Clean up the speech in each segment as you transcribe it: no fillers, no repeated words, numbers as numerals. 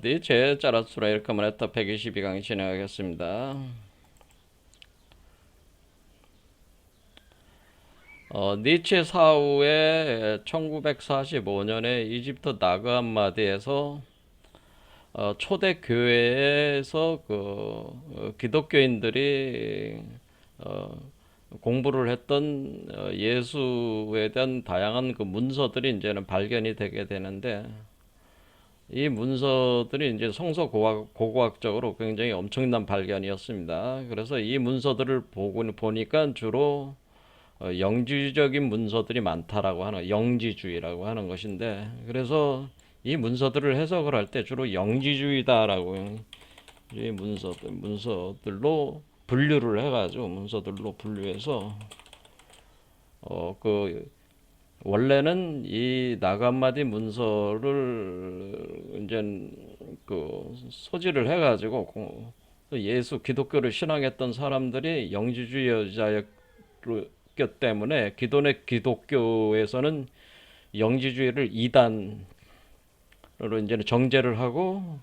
니체 짜라수라 일카만에타 122강의 진행하겠습니다. 니체 사후에 1945년에 이집트 나그한마디에서 초대 교회에서 기독교인들이 공부를 했던 예수에 대한 다양한 그 문서들이 이제는 발견이 되게 되는데, 이 문서들이 이제 고고학적으로 굉장히 엄청난 발견이었습니다. 그래서 이 문서들을 보니까 주로 영지주의적인 문서들이 많다라고 하는, 영지주의라고 하는 것인데, 그래서 이 문서들을 해석을 할 때 주로 영지주의다라고, 이 문서들로 분류를 해가지고, 문서들로 분류해서 원래는 이 나간마디 문서를 이제 소지를 해가지고 예수 기독교를 신앙했던 사람들이 영지주의자였기 때문에, 기존의 기독교에서는 영지주의를 이단으로 이제는 정죄를 하고,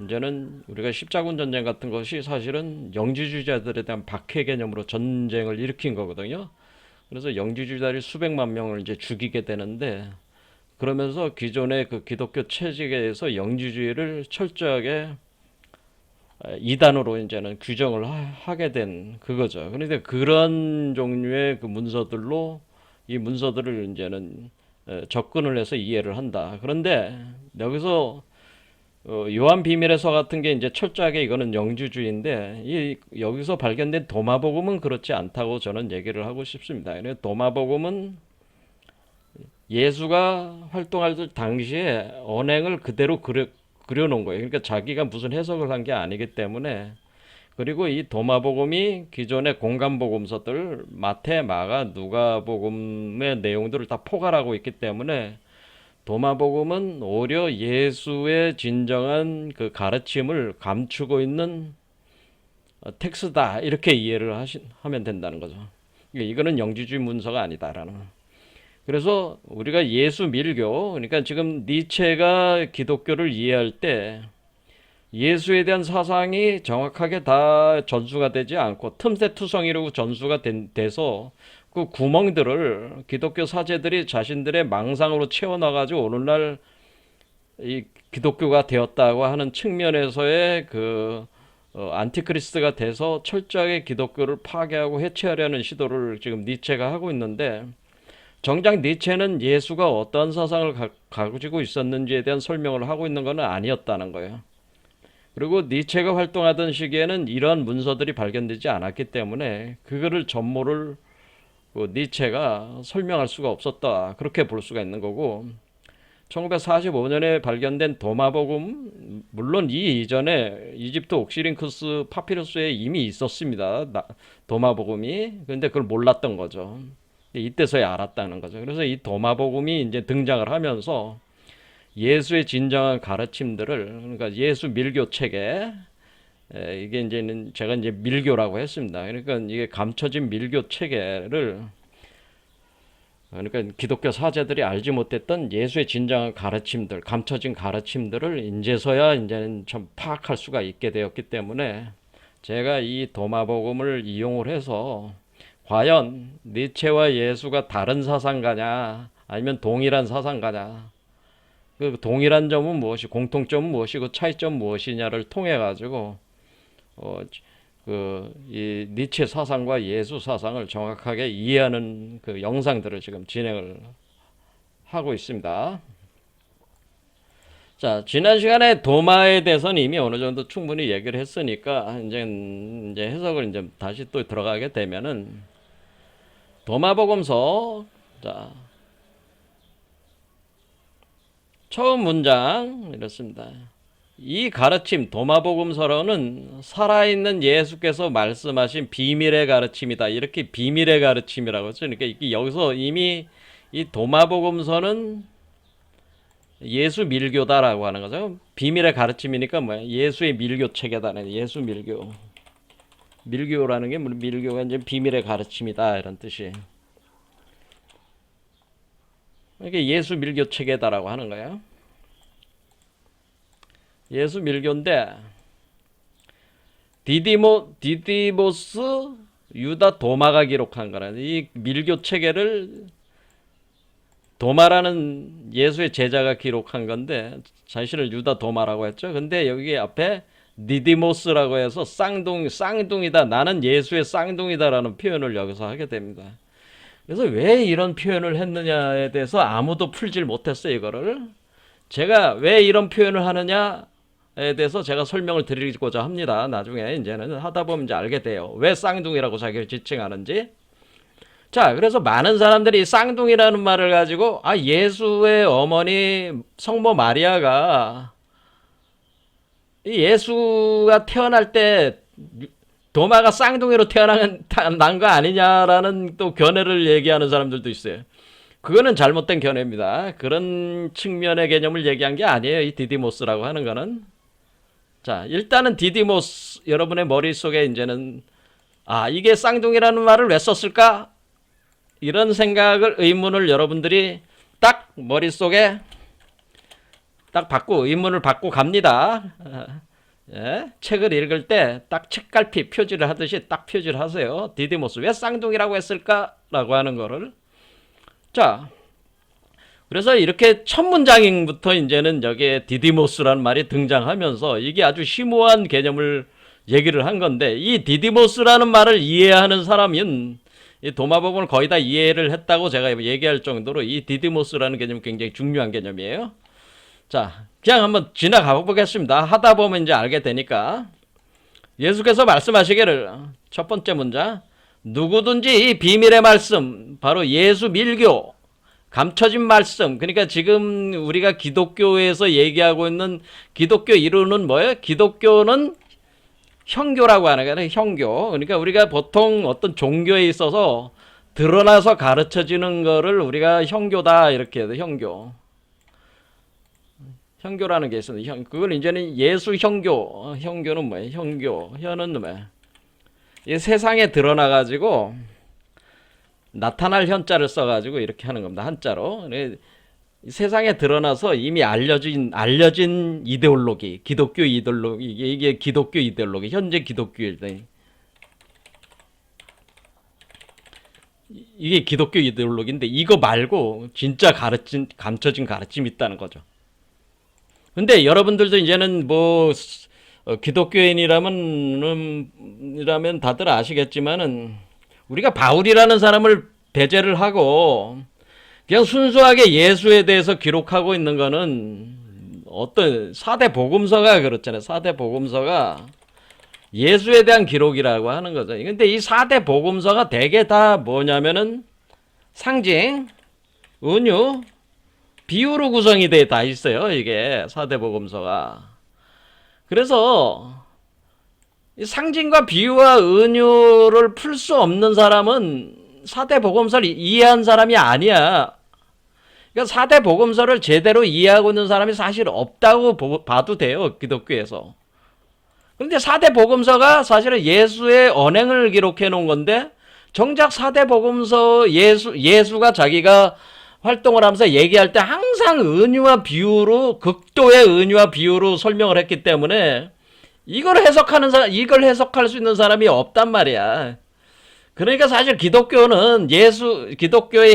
이제는 우리가 십자군 전쟁 같은 것이 사실은 영지주의자들에 대한 박해 개념으로 전쟁을 일으킨 거거든요. 그래서 영지주의자들이 수백만 명을 이제 죽이게 되는데, 그러면서 기존의 그 기독교 체제에서 영지주의를 철저하게 이단으로 이제는 규정을 하게 된 그거죠. 그런데 그런 종류의 그 문서들로 이 문서들을 이제는 접근을 해서 이해를 한다. 그런데 여기서 요한 비밀의 서 같은 게 이제 철저하게 이거는 영지주의인데, 여기서 발견된 도마복음은 그렇지 않다고 저는 얘기를 하고 싶습니다. 도마복음은 예수가 활동할 당시에 언행을 그대로 그려놓은 거예요. 그러니까 자기가 무슨 해석을 한 게 아니기 때문에. 그리고 이 도마복음이 기존의 공간복음서들 마태, 마가, 누가복음의 내용들을 다 포괄하고 있기 때문에, 도마복음은 오히려 예수의 진정한 그 가르침을 감추고 있는 텍스트다, 이렇게 이해를 하면 된다는 거죠. 이거는 영지주의 문서가 아니다라는. 그래서 우리가 예수 밀교, 그러니까 지금 니체가 기독교를 이해할 때 예수에 대한 사상이 정확하게 다 전수가 되지 않고 틈새투성이로 전수가 돼서 그 구멍들을 기독교 사제들이 자신들의 망상으로 채워놔가지고 오늘날 이 기독교가 되었다고 하는 측면에서의 안티크리스트가 돼서 철저하게 기독교를 파괴하고 해체하려는 시도를 지금 니체가 하고 있는데, 정작 니체는 예수가 어떤 사상을 가지고 있었는지에 대한 설명을 하고 있는 것은 아니었다는 거예요. 그리고 니체가 활동하던 시기에는 이러한 문서들이 발견되지 않았기 때문에 그거를 전모를 니체가 설명할 수가 없었다, 그렇게 볼 수가 있는 거고, 1945년에 발견된 도마복음, 물론 이 이전에 이집트 옥시링크스 파피루스에 이미 있었습니다, 도마복음이. 근데 그걸 몰랐던 거죠. 이때서야 알았다는 거죠. 그래서 이 도마복음이 이제 등장을 하면서 예수의 진정한 가르침들을, 그러니까 예수 밀교 체계, 이게 이제는 제가 이제 밀교라고 했습니다. 그러니까 이게 감춰진 밀교 체계를, 그러니까 기독교 사제들이 알지 못했던 예수의 진정한 가르침들, 감춰진 가르침들을 이제서야 이제는 좀 파악할 수가 있게 되었기 때문에, 제가 이 도마복음을 이용을 해서 과연 니체와 예수가 다른 사상가냐 아니면 동일한 사상가냐, 그 동일한 점은 무엇이, 공통점은 무엇이고 차이점 무엇이냐를 통해 가지고 이 니체 사상과 예수 사상을 정확하게 이해하는 그 영상들을 지금 진행을 하고 있습니다. 자, 지난 시간에 도마에 대해서는 이미 어느 정도 충분히 얘기를 했으니까 이제 해석을 이제 다시 또 들어가게 되면은, 도마복음서, 자, 처음 문장 이렇습니다. 이 가르침, 도마복음서로는 살아있는 예수께서 말씀하신 비밀의 가르침이다, 이렇게 비밀의 가르침이라고 했죠. 그러니까 여기서 이미 이 도마복음서는 예수 밀교다라고 하는 거죠. 비밀의 가르침이니까 뭐야? 예수의 밀교 체계다는, 예수 밀교. 밀교라는 게, 밀교가 이제 비밀의 가르침이다, 이런 뜻이. 이게 예수 밀교 체계다라고 하는 거예요. 예수 밀교인데 디디모스 유다 도마가 기록한 거라. 이 밀교 체계를 도마라는 예수의 제자가 기록한 건데 자신을 유다 도마라고 했죠. 근데 여기 앞에 디디모스라고 해서 쌍둥이다. 나는 예수의 쌍둥이다라는 표현을 여기서 하게 됩니다. 그래서 왜 이런 표현을 했느냐에 대해서 아무도 풀질 못했어요. 이거를 제가 왜 이런 표현을 하느냐에 대해서 제가 설명을 드리고자 합니다. 나중에 이제는 하다 보면 이제 알게 돼요. 왜 쌍둥이라고 자기를 지칭하는지. 자, 그래서 많은 사람들이 쌍둥이라는 말을 가지고 예수의 어머니 성모 마리아가 예수가 태어날 때 도마가 쌍둥이로 태어난 거 아니냐라는 또 견해를 얘기하는 사람들도 있어요. 그거는 잘못된 견해입니다. 그런 측면의 개념을 얘기한 게 아니에요. 이 디디모스라고 하는 거는. 자, 일단은 디디모스 여러분의 머릿속에 이제는 이게 쌍둥이라는 말을 왜 썼을까? 이런 의문을 여러분들이 딱 머릿속에 의문을 받고 갑니다. 책을 읽을 때 딱 책갈피 표지를 하듯이 딱 표지를 하세요. 디디모스 왜 쌍둥이라고 했을까라고 하는 거를. 자, 그래서 이렇게 첫 문장부터 이제는 여기에 디디모스라는 말이 등장하면서 이게 아주 심오한 개념을 얘기를 한 건데, 이 디디모스라는 말을 이해하는 사람은 이 도마복음을 거의 다 이해를 했다고 제가 얘기할 정도로 이 디디모스라는 개념이 굉장히 중요한 개념이에요. 자, 그냥 한번 지나가 보겠습니다. 하다 보면 이제 알게 되니까. 예수께서 말씀하시기를, 첫 번째 문장, 누구든지 이 비밀의 말씀, 바로 예수 밀교, 감춰진 말씀. 그러니까 지금 우리가 기독교에서 얘기하고 있는 기독교 이론은 뭐예요? 기독교는 형교라고 하는 거예요. 형교. 그러니까 우리가 보통 어떤 종교에 있어서 드러나서 가르쳐지는 거를 우리가 형교다 이렇게 해요. 형교. 형교라는 게 있습니다. 그걸 이제는 예수 형교. 형교는 뭐예요? 형교. 현은 뭐예요? 이 세상에 드러나가지고 나타날 현자를 써가지고 이렇게 하는 겁니다. 한자로. 세상에 드러나서 이미 알려진 이데올로기, 기독교 이데올로기, 이게 기독교 이데올로기, 현재 기독교일 때. 이게 기독교 이데올로기인데 이거 말고 진짜 감춰진 가르침이 있다는 거죠. 근데 여러분들도 이제는 기독교인이라면 다들 아시겠지만은 우리가 바울이라는 사람을 배제를 하고 그냥 순수하게 예수에 대해서 기록하고 있는 거는 어떤 사대 복음서가 그렇잖아요. 사대 복음서가 예수에 대한 기록이라고 하는 거죠. 근데 이 사대 복음서가 대개 다 뭐냐면은 상징, 은유, 비유로 구성이 돼 다 있어요. 이게 사대 복음서가. 그래서 상징과 비유와 은유를 풀 수 없는 사람은 사대 복음서를 이해한 사람이 아니야. 그러니까 사대 복음서를 제대로 이해하고 있는 사람이 사실 없다고 봐도 돼요. 기독교에서. 그런데 사대 복음서가 사실은 예수의 언행을 기록해 놓은 건데 정작 사대 복음서 예수가 자기가 활동을 하면서 얘기할 때 항상 은유와 비유로, 극도의 은유와 비유로 설명을 했기 때문에 이걸 해석할 수 있는 사람이 없단 말이야. 그러니까 사실 기독교의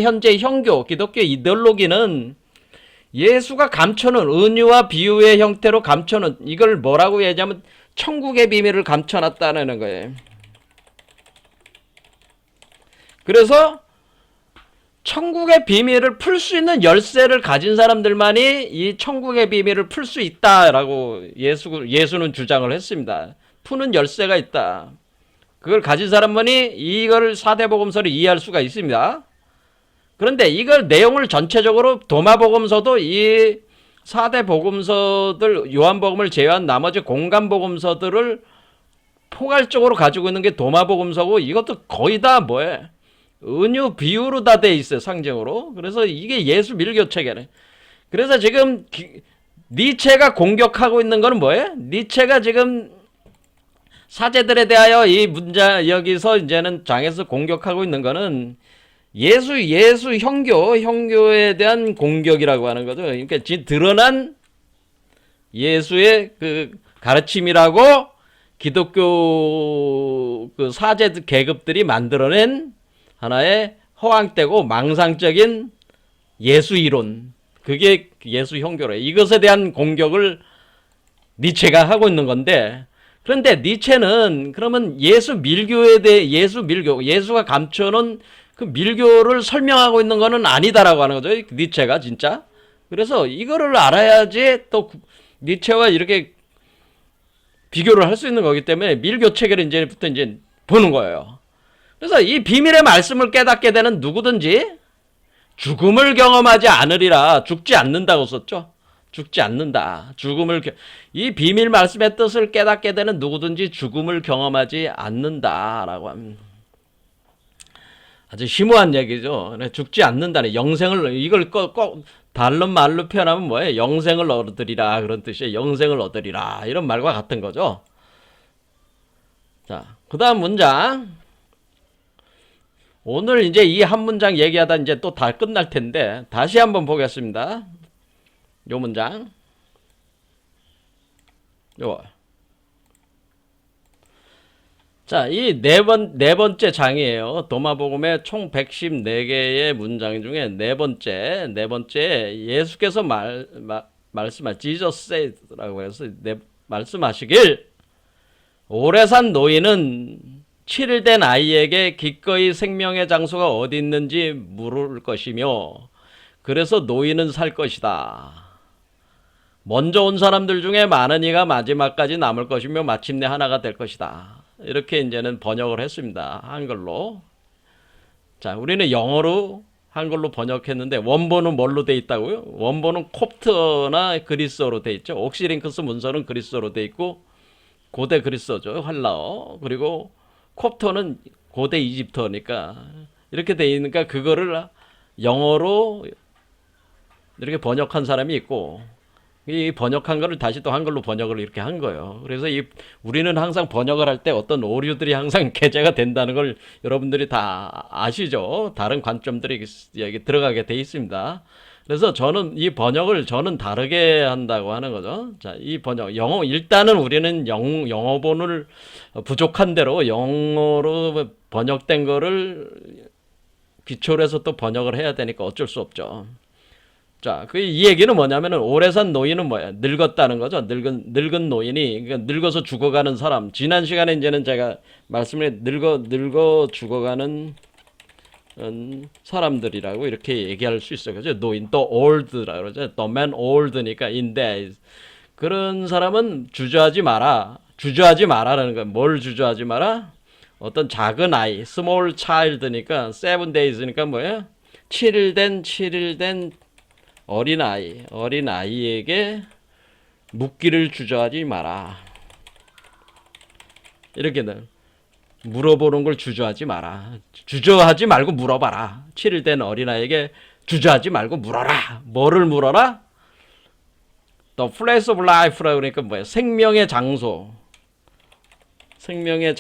현재 형교, 기독교 이데올로기는 예수가 감춰놓은 은유와 비유의 형태로 감춰놓은, 이걸 뭐라고 얘기하면 천국의 비밀을 감춰놨다는 거예요. 그래서 천국의 비밀을 풀 수 있는 열쇠를 가진 사람들만이 이 천국의 비밀을 풀 수 있다라고 예수는 주장을 했습니다. 푸는 열쇠가 있다. 그걸 가진 사람만이 이걸 사대복음서를 이해할 수가 있습니다. 그런데 이걸 내용을 전체적으로 도마복음서도 이 사대복음서들, 요한복음을 제외한 나머지 공간복음서들을 포괄적으로 가지고 있는 게 도마복음서고, 이것도 거의 다 뭐예요? 은유 비유로 다 돼 있어요. 상징으로. 그래서 이게 예수 밀교 체계네. 그래서 지금 니체가 공격하고 있는 거는 뭐예요? 니체가 지금 사제들에 대하여 이 문자 여기서 이제는 장에서 공격하고 있는 거는 예수 형교에 대한 공격이라고 하는 거죠. 그러니까 드러난 예수의 그 가르침이라고 기독교 그 사제 계급들이 만들어낸 하나의 허황되고 망상적인 예수 이론, 그게 예수 형교래. 이것에 대한 공격을 니체가 하고 있는 건데, 그런데 니체는 그러면 예수 밀교에 대해 예수가 감춰놓은 그 밀교를 설명하고 있는 거는 아니다라고 하는 거죠. 니체가 진짜. 그래서 이거를 알아야지 또 니체와 이렇게 비교를 할 수 있는 거기 때문에 밀교 체계를 이제부터 이제 보는 거예요. 그래서 이 비밀의 말씀을 깨닫게 되는 누구든지 죽음을 경험하지 않으리라. 죽지 않는다고 썼죠. 죽지 않는다. 이 비밀 말씀의 뜻을 깨닫게 되는 누구든지 죽음을 경험하지 않는다라고 합니다. 아주 심오한 얘기죠. 죽지 않는다는 영생을, 이걸 꼭 다른 말로 표현하면 뭐예요? 영생을 얻으리라, 그런 뜻이에요. 영생을 얻으리라, 이런 말과 같은 거죠. 자, 그 다음 문장. 오늘 이제 이 한 문장 얘기하다 이제 또 다 끝날 텐데 다시 한번 보겠습니다. 요 문장. 요. 자, 이 네 번째 장이에요. 도마복음의 총 114개의 문장 중에 네 번째 예수께서 말씀하 Jesus said라고 해서 말씀하시길, 오래 산 노인은 7일 된 아이에게 기꺼이 생명의 장소가 어디 있는지 물을 것이며, 그래서 노인은 살 것이다. 먼저 온 사람들 중에 많은 이가 마지막까지 남을 것이며 마침내 하나가 될 것이다. 이렇게 이제는 번역을 했습니다. 한글로. 자, 우리는 영어로 한글로 번역했는데 원본은 뭘로 돼 있다고요? 원본은 콥트나 그리스어로 돼 있죠. 옥시링크스 문서는 그리스어로 돼 있고, 고대 그리스어죠. 할라어. 그리고 콥트는 고대 이집트어니까 이렇게 돼 있으니까 그거를 영어로 이렇게 번역한 사람이 있고, 이 번역한 거를 다시 또 한글로 번역을 이렇게 한 거예요. 그래서 우리는 항상 번역을 할 때 어떤 오류들이 항상 게재가 된다는 걸 여러분들이 다 아시죠? 다른 관점들이 여기 들어가게 돼 있습니다. 그래서 저는 이 번역을 다르게 한다고 하는 거죠. 자, 이 번역, 일단은 우리는 영어본을 부족한 대로 영어로 번역된 거를 기초로 해서 또 번역을 해야 되니까 어쩔 수 없죠. 자, 이 얘기는 뭐냐면은, 오래 산 노인은 뭐야? 늙었다는 거죠. 늙은 노인이, 그러니까 늙어서 죽어가는 사람. 지난 시간에 이제는 제가 말씀을 늙어 죽어가는 사람들이라고 이렇게 얘기할 수 있어요. 그죠? 노인, 또 old라고 그러죠. The man old니까 in days. 그런 사람은 주저하지 마라. 주저하지 마라라는 거야. 뭘 주저하지 마라? 어떤 작은 아이, small child니까 7 days니까 뭐예요? 7일 된 어린아이에게 묻기를 주저하지 마라. 이렇게는 물어보는 걸 주저하지 마라. 주저하지 말고 물어봐라. 7일 된 어린아이에게 주저하지 말고 물어라. 뭐를 물어라? The place of life라고 그러니까 뭐예요? 생명의 장소. 생명의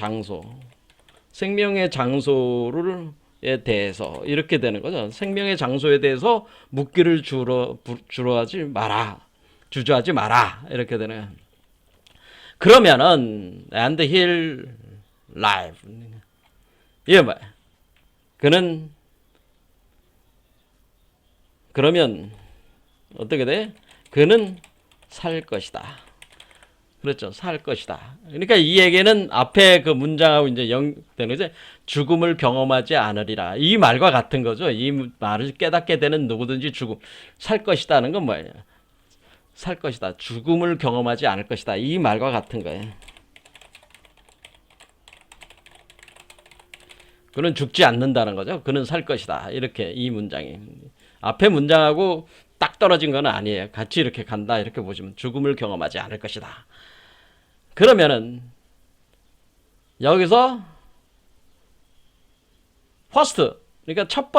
장소에 대해서 이렇게 되는 거죠. 생명의 장소에 대해서 묻기를 주저하지 마라. 주저하지 마라. 이렇게 되는. 그러면은 and he'll live. 이게 뭐야? 그러면 어떻게 돼? 그는 살 것이다. 그렇죠. 살 것이다. 그러니까 이 얘기는 앞에 그 문장하고 이제 연결되는 거죠. 죽음을 경험하지 않으리라. 이 말과 같은 거죠. 이 말을 깨닫게 되는 누구든지 살 것이다는 건 뭐예요? 살 것이다. 죽음을 경험하지 않을 것이다. 이 말과 같은 거예요. 그는 죽지 않는다는 거죠. 그는 살 것이다. 이렇게 이 문장이. 앞에 문장하고 딱 떨어진 건 아니에요. 같이 이렇게 간다. 이렇게 보시면 죽음을 경험하지 않을 것이다. 그러면은 여기서 first, 그러니까 첫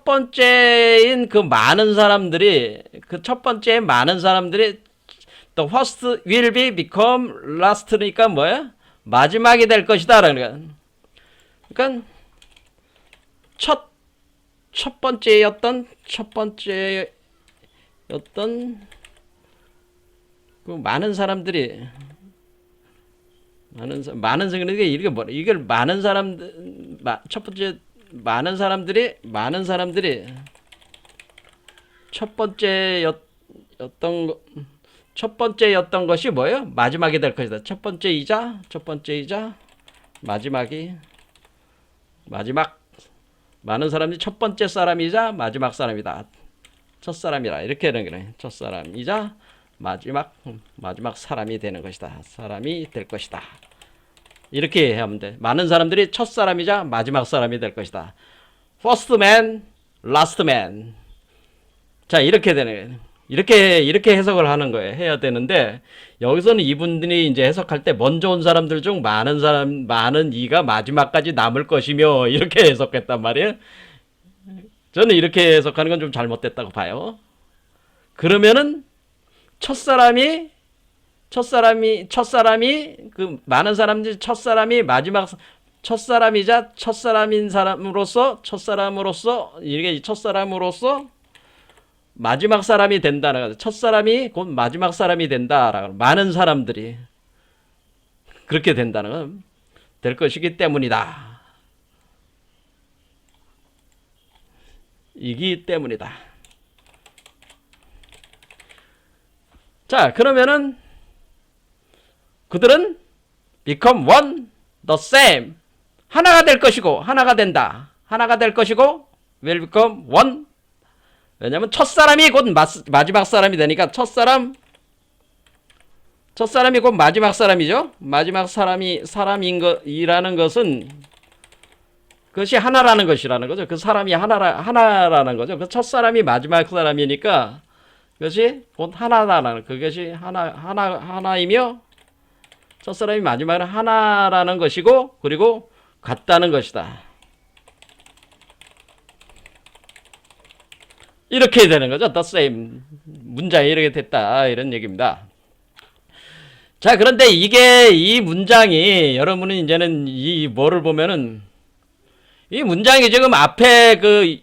번째인 그 많은 사람들이 the first will become last니까 뭐야? 마지막이 될 것이다. 그러니까 첫 번째였던 그 많은 사람들이 많은 그러니까 이게 뭐 이걸 많은 사람들 첫 번째 많은 사람들이 첫 번째였던 것이 뭐예요? 마지막이 될 것이다. 첫 번째이자 마지막 많은 사람들이 첫 번째 사람이자 마지막 사람이다. 첫 사람이라 이렇게 되는 거네. 첫 사람이자 마지막 사람이 되는 것이다. 사람이 될 것이다. 이렇게 하면 돼. 많은 사람들이 첫 사람이자 마지막 사람이 될 것이다. First man, last man. 자, 이렇게 되는 거예요. 이렇게 해석을 하는 거예요. 해야 되는데 여기서는 이분들이 이제 해석할 때 먼저 온 사람들 중 많은 이가 마지막까지 남을 것이며 이렇게 해석했단 말이에요. 저는 이렇게 해석하는 건 좀 잘못됐다고 봐요. 그러면은 첫사람이 그 많은 사람들이 첫사람이 마지막 첫사람이자 첫사람으로서 이게 첫사람으로서 마지막 사람이 된다는 거죠. 첫사람이 곧 마지막 사람이 된다라고 많은 사람들이 그렇게 된다는 건 될 것이기 때문이다. 이기 때문이다. 자, 그러면은 그들은 become one, the same. 하나가 될 것이고 하나가 된다. 하나가 될 것이고 will become one. 왜냐면 첫사람이 곧 마지막 사람이 되니까 첫사람이 곧 마지막 사람이죠. 마지막 사람이라는 것은 그것이 하나라는 것이라는 거죠. 그 사람이 하나라는 거죠. 그 첫사람이 마지막 사람이니까 그것이 곧 하나다라는 그것이 하나이며 첫사람이 마지막은 하나라는 것이고 그리고 같다는 것이다. 이렇게 되는 거죠. The same. 문장이 이렇게 됐다. 이런 얘기입니다. 자, 그런데 이 문장이 여러분은 이제는 이 뭐를 보면은 이 문장이 지금 앞에 그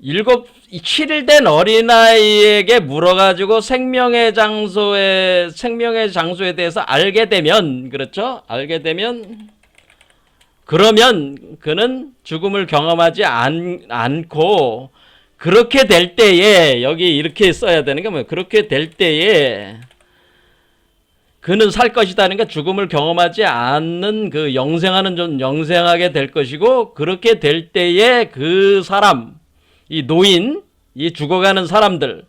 7일 된 어린아이에게 물어가지고 생명의 장소에 대해서 알게 되면, 그렇죠? 알게 되면, 그러면 그는 죽음을 경험하지 않고, 그렇게 될 때에, 여기 이렇게 써야 되는 게 뭐예요? 그렇게 될 때에, 그는 살 것이다니까 죽음을 경험하지 않는 그 영생하게 될 것이고, 그렇게 될 때에 그 사람, 이 노인, 이 죽어가는 사람들은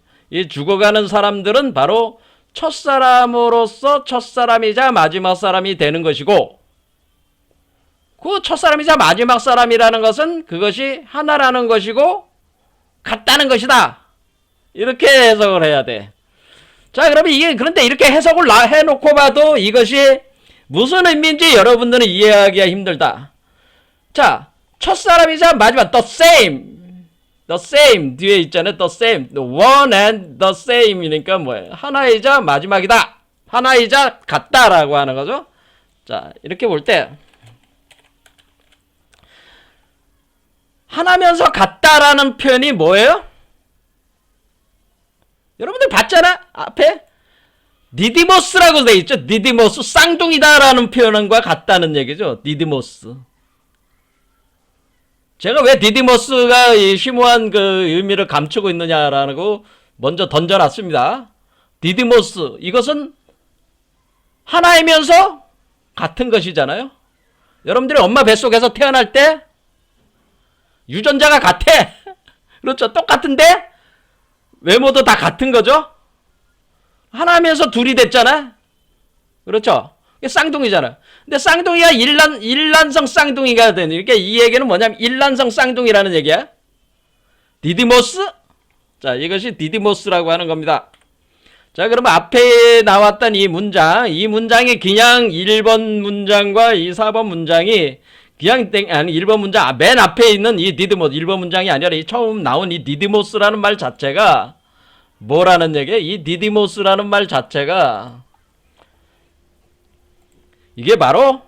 바로 첫사람으로서 첫사람이자 마지막 사람이 되는 것이고, 그 첫사람이자 마지막 사람이라는 것은 그것이 하나라는 것이고, 같다는 것이다. 이렇게 해석을 해야 돼. 자, 그러면 그런데 이렇게 해석을 해놓고 봐도 이것이 무슨 의미인지 여러분들은 이해하기가 힘들다. 자, 첫사람이자 마지막, the same 뒤에 있잖아요. the same, the one and the same이니까 뭐예요? 하나이자 마지막이다. 하나이자 같다라고 하는 거죠. 자, 이렇게 볼 때 하나면서 같다라는 표현이 뭐예요? 여러분들 봤잖아? 앞에 디디모스라고 돼 있죠. 디디모스, 쌍둥이다라는 표현과 같다는 얘기죠. 디디모스. 제가 왜 디디모스가 이 심오한 그 의미를 감추고 있느냐라고 먼저 던져놨습니다. 디디모스, 이것은 하나이면서 같은 것이잖아요. 여러분들이 엄마 뱃속에서 태어날 때 유전자가 같아. 그렇죠. 똑같은데 외모도 다 같은 거죠. 하나면서 둘이 됐잖아. 그렇죠. 쌍둥이잖아. 근데 쌍둥이가 일란성 쌍둥이가 되니까 이 얘기는 뭐냐면 일란성 쌍둥이라는 얘기야. 디디모스. 자, 이것이 디디모스라고 하는 겁니다. 자, 그러면 앞에 나왔던 이 문장이 그냥 1번 문장과 이 4번 문장이 그냥 아니 1번 문장 맨 앞에 있는 이 디디모스 1번 문장이 아니라 이 처음 나온 이 디디모스라는 말 자체가 뭐라는 얘기야? 이 디디모스라는 말 자체가 이게 바로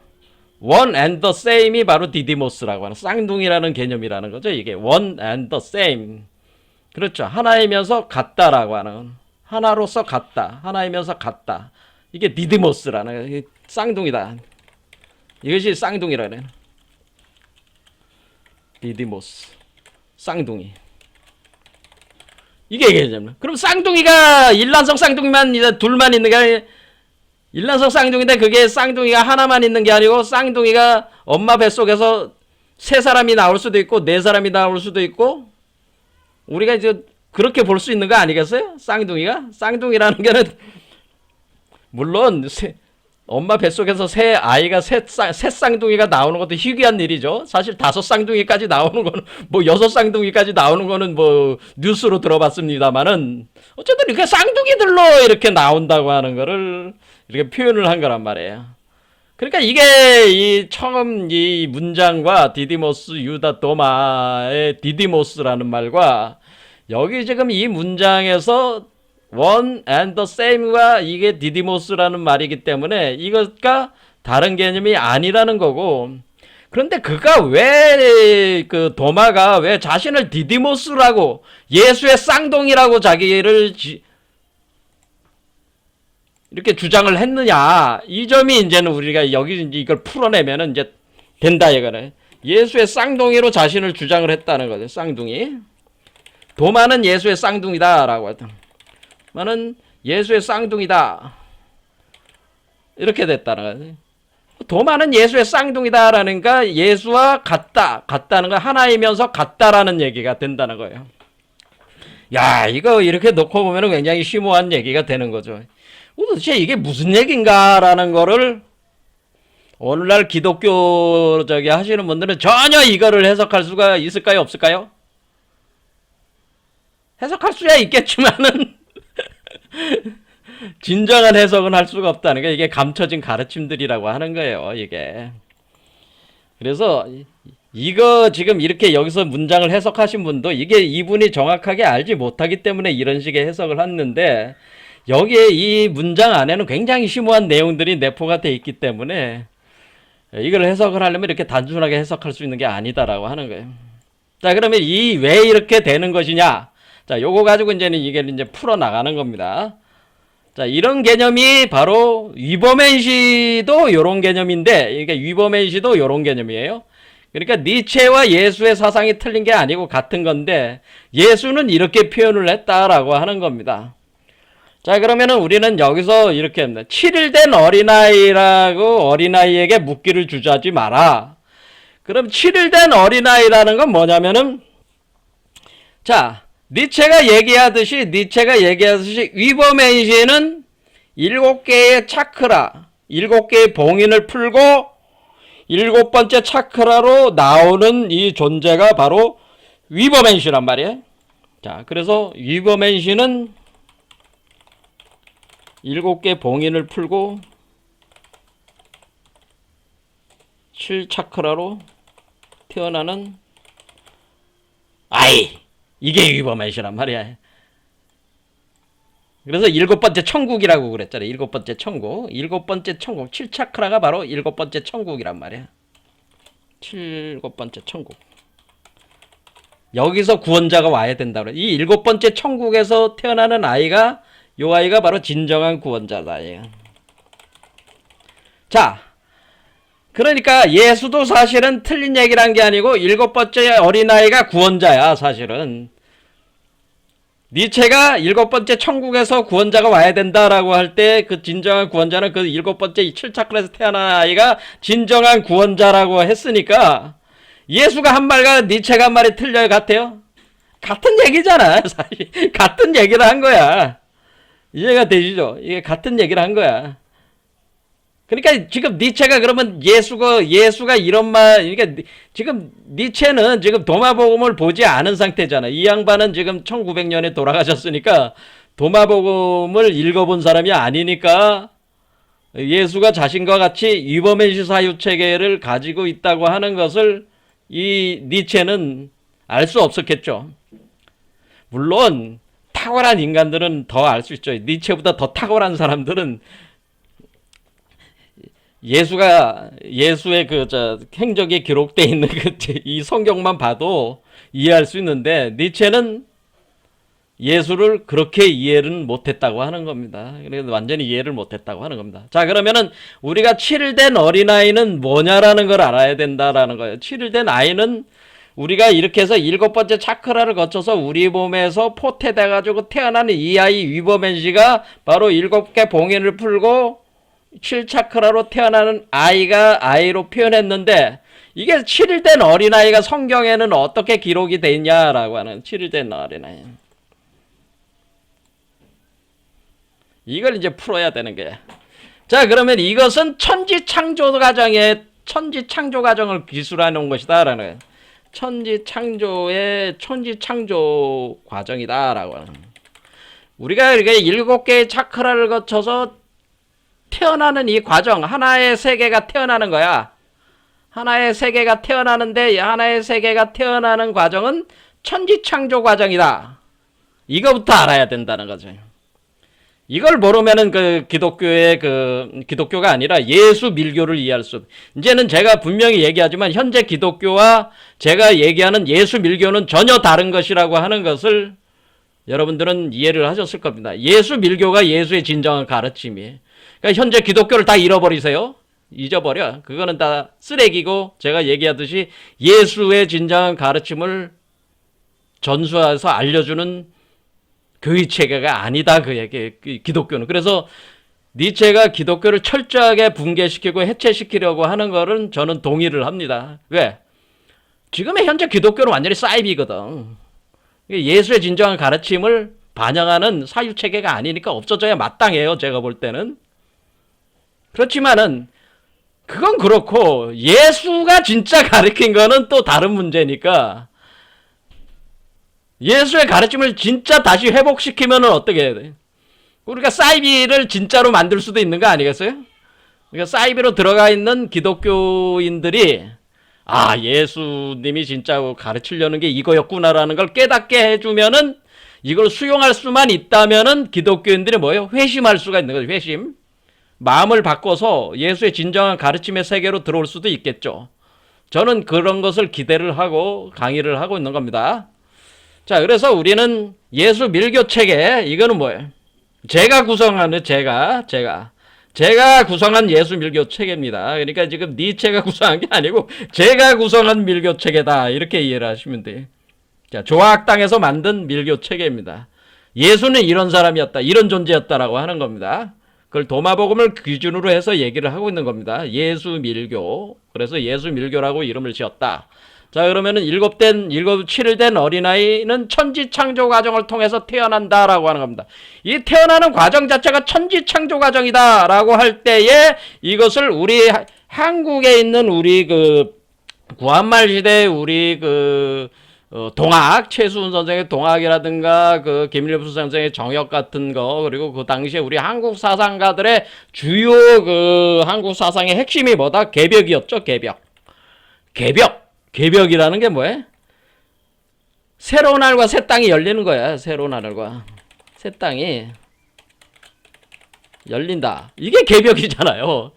one and the same이 바로 디디모스라고 하는 쌍둥이라는 개념이라는 거죠. 이게 one and the same. 그렇죠. 하나이면서 같다라고 하는 하나로서 같다. 하나이면서 같다. 이게 디디모스라는 쌍둥이다. 이것이 쌍둥이라네. 디디모스. 쌍둥이. 이게 개념이야. 그럼 쌍둥이가 일란성 쌍둥이만 둘만 있는 게 아니라 일란성 쌍둥이인데 그게 쌍둥이가 하나만 있는 게 아니고 쌍둥이가 엄마 뱃속에서 세 사람이 나올 수도 있고 네 사람이 나올 수도 있고 우리가 이제 그렇게 볼 수 있는 거 아니겠어요? 쌍둥이가? 쌍둥이라는 게는 물론 엄마 뱃속에서 새 아이가 새 쌍둥이가 나오는 것도 희귀한 일이죠. 사실 5쌍둥이까지 나오는 거는 뭐 6쌍둥이까지 나오는 거는 뭐 뉴스로 들어봤습니다만은 어쨌든 이렇게 쌍둥이들로 이렇게 나온다고 하는 거를 이렇게 표현을 한 거란 말이에요. 그러니까 이게 이 처음 이 문장과 디디모스 유다 도마의 디디모스라는 말과 여기 지금 이 문장에서 one and the same가 이게 디디모스라는 말이기 때문에 이것과 다른 개념이 아니라는 거고 그런데 그가 왜 그 도마가 왜 자신을 디디모스라고 예수의 쌍둥이라고 자기를 이렇게 주장을 했느냐 이 점이 이제는 우리가 여기 이제 이걸 풀어내면은 이제 된다 이거네. 예수의 쌍둥이로 자신을 주장을 했다는 거죠. 쌍둥이. 도마는 예수의 쌍둥이다라고 했다. 나는 예수의 쌍둥이다. 이렇게 됐다는 거지. 도마는 예수의 쌍둥이다라니까 예수와 같다는 거 하나이면서 같다라는 얘기가 된다는 거예요. 야, 이거 이렇게 놓고 보면 굉장히 심오한 얘기가 되는 거죠. 도대체 이게 무슨 얘기인가라는 거를 오늘날 기독교 하시는 분들은 전혀 이거를 해석할 수가 있을까요? 없을까요? 해석할 수야 있겠지만은 진정한 해석은 할 수가 없다는 게 이게 감춰진 가르침들이라고 하는 거예요. 이게. 그래서 이거 지금 이렇게 여기서 문장을 해석하신 분도 이게 이분이 정확하게 알지 못하기 때문에 이런 식의 해석을 했는데 여기에 이 문장 안에는 굉장히 심오한 내용들이 내포가 돼 있기 때문에 이걸 해석을 하려면 이렇게 단순하게 해석할 수 있는 게 아니다라고 하는 거예요. 자, 그러면 이 왜 이렇게 되는 것이냐? 자, 요거 가지고 이제 풀어 나가는 겁니다. 자, 이런 개념이 바로 위버맨시도 요런 개념인데, 그러니까 위버맨시도 요런 개념이에요. 그러니까 니체와 예수의 사상이 틀린 게 아니고 같은 건데, 예수는 이렇게 표현을 했다라고 하는 겁니다. 자, 그러면은 우리는 여기서 이렇게 합니다. 7일 된 어린아이라고 어린아이에게 묻기를 주저하지 마라. 그럼 7일 된 어린아이라는 건 뭐냐면은, 자, 니체가 얘기하듯이 위버맨시는 7개의 차크라, 7개의 봉인을 풀고 7번째 차크라로 나오는 이 존재가 바로 위버맨시란 말이에요. 자, 그래서 위버맨시는 7개 봉인을 풀고 7차크라로 태어나는 아이. 이게 위버맨시란 말이야. 그래서 7번째 천국이라고 그랬잖아요. 7번째 천국. 7번째 천국. 7차크라가 바로 7번째 천국이란 말이야. 7번째 천국. 여기서 구원자가 와야 된다 그래. 이 7번째 천국에서 태어나는 아이가 요 아이가 바로 진정한 구원자다. 자, 그러니까 예수도 사실은 틀린 얘기를 한 게 아니고 7번째 어린아이가 구원자야. 사실은 니체가 7번째 천국에서 구원자가 와야 된다라고 할 때 그 진정한 구원자는 그 7번째 7차크라에서 태어난 아이가 진정한 구원자라고 했으니까 예수가 한 말과 니체가 한 말이 틀려요? 같아요? 같은 얘기잖아. 사실 같은 얘기를 한 거야. 이해가 되시죠? 이게 같은 얘기를 한 거야. 그러니까 지금 니체가 그러면 예수가 이런 말, 그러니까 지금 니체는 지금 도마복음을 보지 않은 상태잖아. 이 양반은 지금 1900년에 돌아가셨으니까 도마복음을 읽어본 사람이 아니니까 예수가 자신과 같이 위버맨시 사유 체계를 가지고 있다고 하는 것을 이 니체는 알 수 없었겠죠. 물론 탁월한 인간들은 더 알 수 있죠. 니체보다 더 탁월한 사람들은 예수의 행적이 기록되어 있는 이 성경만 봐도 이해할 수 있는데, 니체는 예수를 그렇게 이해는 못했다고 하는 겁니다. 그래서 완전히 이해를 못했다고 하는 겁니다. 자, 그러면은 우리가 7일 된 어린아이는 뭐냐라는 걸 알아야 된다라는 거예요. 7일 된 아이는 우리가 이렇게 해서 7번째 차크라를 거쳐서 우리 몸에서 포태돼가지고 태어나는 이 아이 위버맨 씨가 바로 7개 봉인을 풀고 7차크라로 태어나는 아이로 표현했는데, 이게 7일 된 어린아이가 성경에는 어떻게 기록이 돼 있냐라고 하는 7일 된 어린아이. 이걸 이제 풀어야 되는 거야. 자, 그러면 이것은 천지 창조 과정을 기술해 놓은 것이다라는 거예요. 천지 창조 과정이다라고 하는. 우리가 이렇게 7개의 차크라를 거쳐서 태어나는 이 과정, 하나의 세계가 태어나는 거야. 하나의 세계가 태어나는데, 하나의 세계가 태어나는 과정은 천지 창조 과정이다. 이거부터 알아야 된다는 거죠. 이걸 모르면은 기독교가 아니라 예수 밀교를 이해할 수. 이제는 제가 분명히 얘기하지만 현재 기독교와 제가 얘기하는 예수 밀교는 전혀 다른 것이라고 하는 것을 여러분들은 이해를 하셨을 겁니다. 예수 밀교가 예수의 진정한 가르침이에요. 그러니까 현재 기독교를 다 잃어버리세요. 잊어버려. 그거는 다 쓰레기고, 제가 얘기하듯이 예수의 진정한 가르침을 전수해서 알려주는 교의 체계가 아니다, 그 얘기, 기독교는. 그래서 니체가 기독교를 철저하게 붕괴시키고 해체시키려고 하는 거는 저는 동의를 합니다. 왜? 지금의 현재 기독교는 완전히 사이비거든. 예수의 진정한 가르침을 반영하는 사유체계가 아니니까 없어져야 마땅해요, 제가 볼 때는. 그렇지만은 그건 그렇고, 예수가 진짜 가르친 거는 또 다른 문제니까, 예수의 가르침을 진짜 다시 회복시키면 어떻게 해야 돼? 우리가 사이비를 진짜로 만들 수도 있는 거 아니겠어요? 그러니까 사이비로 들어가 있는 기독교인들이, 아, 예수님이 진짜 가르치려는 게 이거였구나라는 걸 깨닫게 해주면은, 이걸 수용할 수만 있다면은 기독교인들이 뭐예요? 회심할 수가 있는 거죠. 회심. 마음을 바꿔서 예수의 진정한 가르침의 세계로 들어올 수도 있겠죠. 저는 그런 것을 기대를 하고 강의를 하고 있는 겁니다. 자, 그래서 우리는 예수 밀교 체계, 이거는 뭐예요? 제가 구성한 예수 밀교 체계입니다. 그러니까 지금 니체가 구성한 게 아니고 제가 구성한 밀교 체계다, 이렇게 이해를 하시면 돼요. 자, 조학당에서 만든 밀교 체계입니다. 예수는 이런 사람이었다, 이런 존재였다라고 하는 겁니다. 그걸 도마복음을 기준으로 해서 얘기를 하고 있는 겁니다. 예수 밀교. 그래서 예수 밀교라고 이름을 지었다. 자, 그러면은 7일 된 어린아이는 천지 창조 과정을 통해서 태어난다라고 하는 겁니다. 이 태어나는 과정 자체가 천지 창조 과정이다라고 할 때에, 이것을 우리 한국에 있는 우리 구한말 시대 우리 동학, 최수훈 선생의 동학이라든가 김일부 선생의 정역 같은 거, 그리고 그 당시에 우리 한국 사상가들의 주요 한국 사상의 핵심이 뭐다? 개벽이었죠, 개벽. 개벽이라는 게 뭐예요? 새로운 하늘과 새 땅이 열리는 거야. 새로운 하늘과 새 땅이 열린다. 이게 개벽이잖아요.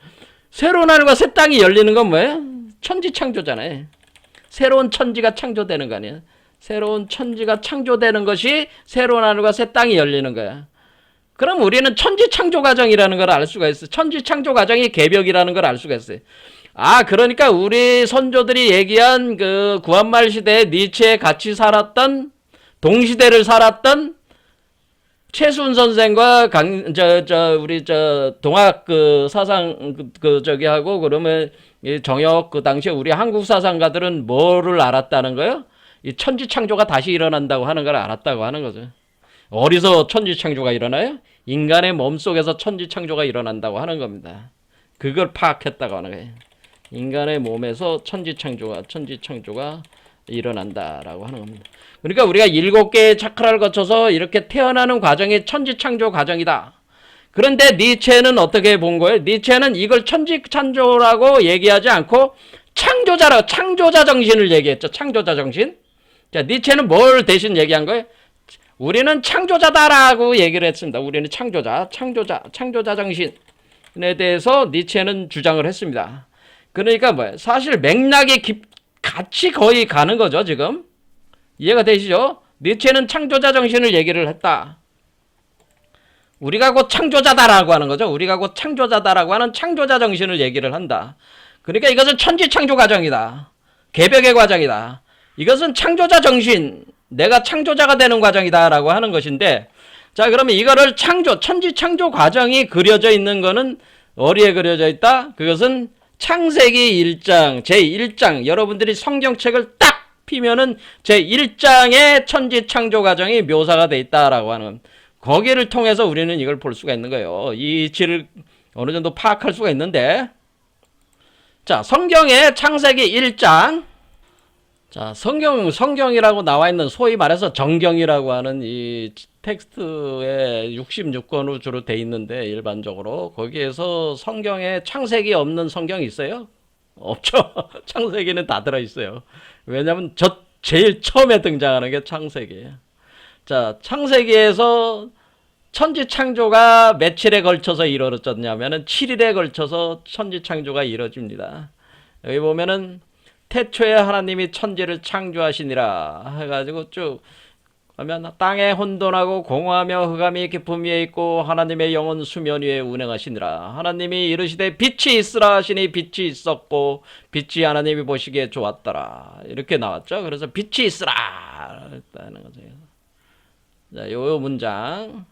새로운 하늘과 새 땅이 열리는 건 뭐예요? 천지창조잖아요. 새로운 천지가 창조되는 거 아니에요? 새로운 천지가 창조되는 것이 새로운 하늘과 새 땅이 열리는 거야. 그럼 우리는 천지창조 과정이라는 걸 알 수가 있어요. 천지창조 과정이 개벽이라는 걸 알 수가 있어요. 아, 그러니까 우리 선조들이 얘기한 구한말 시대에 니체에 같이 살았던, 동시대를 살았던 최수훈 선생과 우리 동학 사상 하고, 그러면 정역 당시에 우리 한국 사상가들은 뭐를 알았다는 거예요? 이 천지 창조가 다시 일어난다고 하는 걸 알았다고 하는 거죠. 어디서 천지 창조가 일어나요? 인간의 몸속에서 천지 창조가 일어난다고 하는 겁니다. 그걸 파악했다고 하는 거예요. 인간의 몸에서 천지 창조가 일어난다라고 하는 겁니다. 그러니까 우리가 7개의 차크라를 거쳐서 이렇게 태어나는 과정이 천지 창조 과정이다. 그런데 니체는 어떻게 본 거예요? 니체는 이걸 천지 창조라고 얘기하지 않고 창조자 정신을 얘기했죠. 창조자 정신. 자, 니체는 뭘 대신 얘기한 거예요? 우리는 창조자다라고 얘기를 했습니다. 우리는 창조자 정신에 대해서 니체는 주장을 했습니다. 그러니까 뭐예요? 사실 맥락이 같이 거의 가는 거죠, 지금. 이해가 되시죠? 니체는 창조자 정신을 얘기를 했다. 우리가 곧 창조자다라고 하는 거죠. 우리가 곧 창조자다라고 하는 창조자 정신을 얘기를 한다. 그러니까 이것은 천지창조 과정이다. 개벽의 과정이다. 이것은 창조자 정신, 내가 창조자가 되는 과정이다라고 하는 것인데, 자, 그러면 이거를 천지창조 과정이 그려져 있는 거는 어디에 그려져 있다? 그것은 창세기 1장, 제1장, 여러분들이 성경책을 딱 피면은 제1장의 천지창조 과정이 묘사가 돼 있다라고 하는, 거기를 통해서 우리는 이걸 볼 수가 있는 거예요. 이 이치를 어느 정도 파악할 수가 있는데, 자, 성경의 창세기 1장, 자, 성경이라고 나와 있는 소위 말해서 정경이라고 하는 이 텍스트에 66권으로 주로 돼 있는데, 일반적으로 거기에서 성경에 창세기 없는 성경이 있어요? 없죠. 창세기는 다 들어있어요. 왜냐하면 제일 처음에 등장하는 게 창세기예요. 자, 창세기에서 천지창조가 며칠에 걸쳐서 이루어졌냐면은 7일에 걸쳐서 천지창조가 이루어집니다. 여기 보면은 태초에 하나님이 천지를 창조하시니라 해가지고 쭉 하면 땅에 혼돈하고 공허하며 흑암이 깊음 위에 있고 하나님의 영은 수면 위에 운행하시니라. 하나님이 이르시되 빛이 있으라 하시니 빛이 있었고 빛이 하나님이 보시기에 좋았더라. 이렇게 나왔죠. 그래서 빛이 있으라 했다는 거죠. 자, 요 문장.